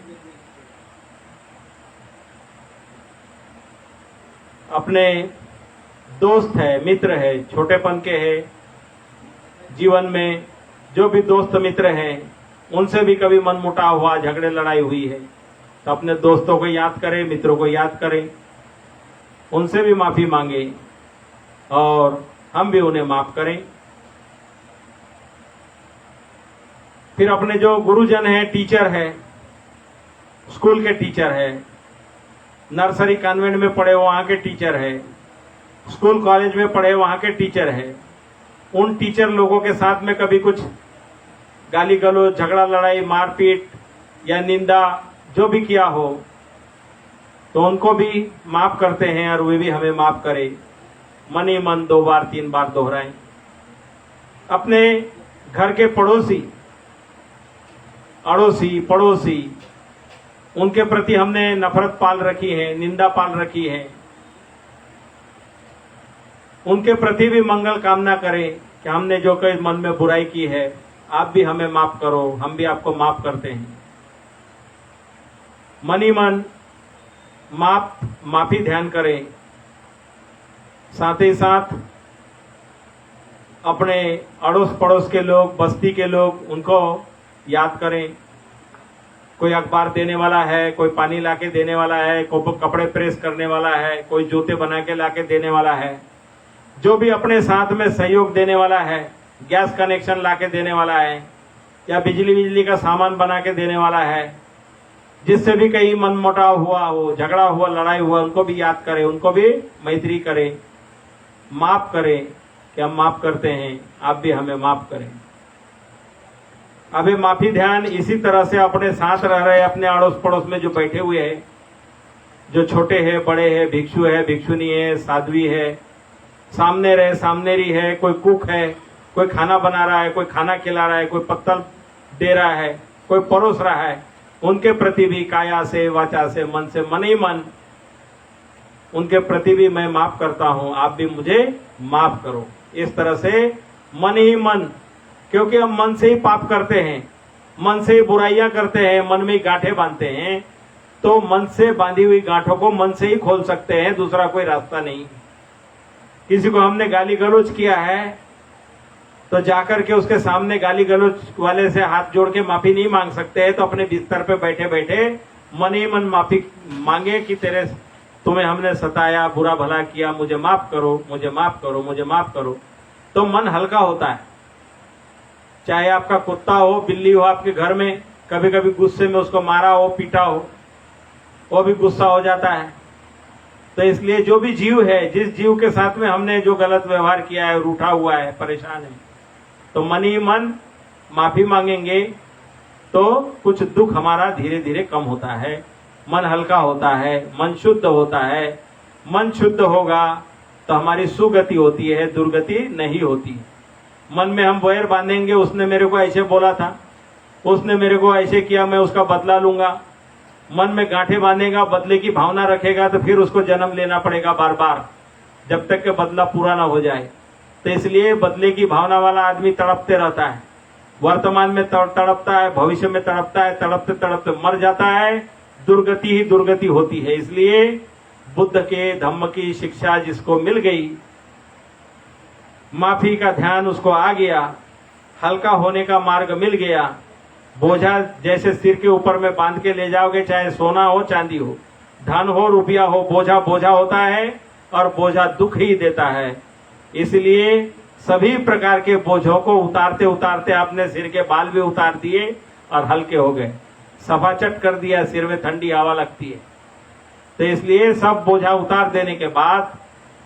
अपने दोस्त है, मित्र है, छोटेपन के है, जीवन में जो भी दोस्त मित्र हैं, उनसे भी कभी मनमुटाव हुआ, झगड़े लड़ाई हुई है, तो अपने दोस्तों को याद करें, मित्रों को याद करें, उनसे भी माफी मांगे और हम भी उन्हें माफ करें। फिर अपने जो गुरुजन हैं, टीचर है, स्कूल के टीचर है, नर्सरी कॉन्वेंट में पढ़े वहां के टीचर है, स्कूल कॉलेज में पढ़े वहां के टीचर है, उन टीचर लोगों के साथ में कभी कुछ गाली गलौज, झगड़ा लड़ाई, मारपीट या निंदा जो भी किया हो, तो उनको भी माफ करते हैं और वे भी हमें माफ करें। मन ही मन 2 बार 3 बार दोहराएं। अपने घर के पड़ोसी, अड़ोसी, पड़ोसी, उनके प्रति हमने नफरत पाल रखी है, निंदा पाल रखी है, उनके प्रति भी मंगल कामना करें कि हमने जो कोई मन में बुराई की है, आप भी हमें माफ करो, हम भी आपको माफ करते हैं। मन ही मन माफी ध्यान करें। साथ ही साथ अपने अड़ोस पड़ोस के लोग, बस्ती के लोग, उनको याद करें। कोई अखबार देने वाला है, कोई पानी लाके देने वाला है, कोई कपड़े प्रेस करने वाला है, कोई जूते बना के लाके देने वाला है, जो भी अपने साथ में सहयोग देने वाला है, गैस कनेक्शन लाके देने वाला है या बिजली का सामान बना के देने वाला है, जिससे भी कहीं मनमुटाव हुआ हो, झगड़ा हुआ, लड़ाई हुआ, उनको भी याद करें, उनको भी मैत्री करें, माफ करें कि हम माफ करते हैं, आप भी हमें माफ करें। अभी माफी ध्यान इसी तरह से अपने साथ रह रहे अपने अड़ोस पड़ोस में जो बैठे हुए हैं, जो छोटे हैं, बड़े हैं, भिक्षु है, भिक्षुनी है, साध्वी है, सामने रहे, सामनेरी है, कोई कुक है, कोई खाना बना रहा है, कोई खाना खिला रहा है, कोई पत्तल दे रहा है, कोई परोस रहा है, उनके प्रति भी काया से, वाचा से, मन से, मन ही मन उनके प्रति भी मैं माफ करता हूं, आप भी मुझे माफ करो। इस तरह से मन ही मन, क्योंकि हम मन से ही पाप करते हैं, मन से ही बुराइयां करते हैं, मन में ही गांठें बांधते हैं, तो मन से बांधी हुई गांठों को मन से ही खोल सकते हैं, दूसरा कोई रास्ता नहीं। किसी को हमने गाली गलौज किया है तो जाकर के उसके सामने गाली गलौज वाले से हाथ जोड़ के माफी नहीं मांग सकते हैं, तो अपने बिस्तर पे बैठे बैठे मन ही मन माफी मांगे कि तुम्हें हमने सताया, बुरा भला किया, मुझे माफ करो, मुझे माफ करो, मुझे माफ करो, तो मन हल्का होता है। चाहे आपका कुत्ता हो, बिल्ली हो, आपके घर में कभी कभी गुस्से में उसको मारा हो, पीटा हो, वो भी गुस्सा हो जाता है। तो इसलिए जो भी जीव है, जिस जीव के साथ में हमने जो गलत व्यवहार किया है, रूठा हुआ है, परेशान है, तो मन ही मन माफी मांगेंगे तो कुछ दुख हमारा धीरे धीरे कम होता है, मन हल्का होता है, मन शुद्ध होता है। मन शुद्ध होगा तो हमारी सुगति होती है, दुर्गति नहीं होती। मन में हम वैर बांधेंगे, उसने मेरे को ऐसे बोला था, उसने मेरे को ऐसे किया, मैं उसका बदला लूंगा, मन में गांठें बांधेगा, बदले की भावना रखेगा, तो फिर उसको जन्म लेना पड़ेगा बार बार, जब तक कि बदला पूरा ना हो जाए। तो इसलिए बदले की भावना वाला आदमी तड़पते रहता है, वर्तमान में तड़पता है, भविष्य में तड़पता है, तड़पते तड़पते मर जाता है, दुर्गति ही दुर्गति होती है। इसलिए बुद्ध के धम्म की शिक्षा जिसको मिल गई, माफी का ध्यान उसको आ गया, हल्का होने का मार्ग मिल गया, बोझा जैसे सिर के ऊपर में बांध के ले जाओगे, चाहे सोना हो, चांदी हो, धन हो, रुपया हो, बोझा बोझा होता है और बोझा दुख ही देता है। इसलिए सभी प्रकार के बोझों को उतारते उतारते आपने सिर के बाल भी उतार दिए और हल्के हो गए, सफाचट कर दिया, सिर में ठंडी हवा लगती है। तो इसलिए सब बोझा उतार देने के बाद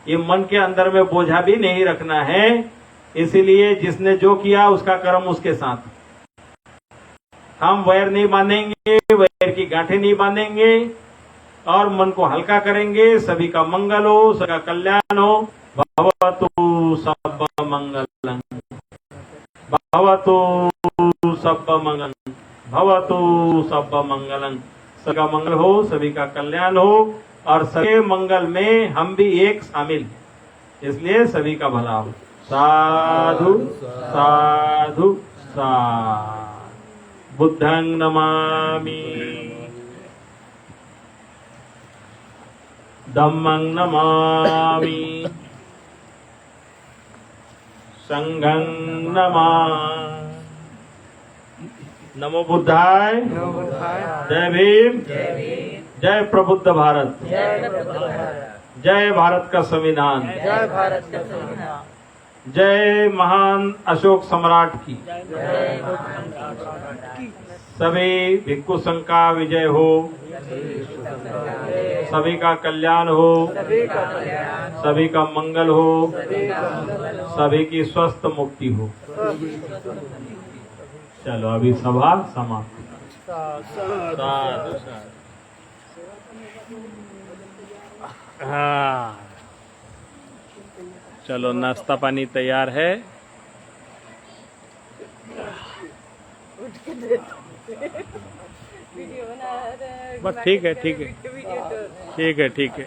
ये मन के अंदर में बोझा भी नहीं रखना है। इसीलिए जिसने जो किया उसका कर्म उसके साथ, हम वैर नहीं बांधेंगे, वैर की गांठें नहीं बांधेंगे और मन को हल्का करेंगे। सभी का मंगल हो, सबका कल्याण हो। भवतु सब मंगलम, भवतु सब मंगलम, भवतु सब मंगलम। सबका मंगल हो, सभी का कल्याण हो और सबके मंगल में हम भी एक शामिल, इसलिए सभी का भला हो। साधु साधु साधु। बुद्धं नमामि, धम्मं नमामि, संघं नमामि। नमो बुद्धाय, जय भीम, जय प्रबुद्ध भारत, जय भारत का संविधान, जय भारत का संविधान, जय महान अशोक सम्राट की। सभी भिक्षु संघ का विजय हो, सभी का कल्याण हो, सभी का मंगल हो, सभी की स्वस्थ मुक्ति हो। चलो अभी सभा समाप्त। साधु साधु। हाँ, चलो नाश्ता पानी तैयार है। वीडियो बना रहे हैं। बस ठीक है, ठीक है, ठीक है, ठीक है।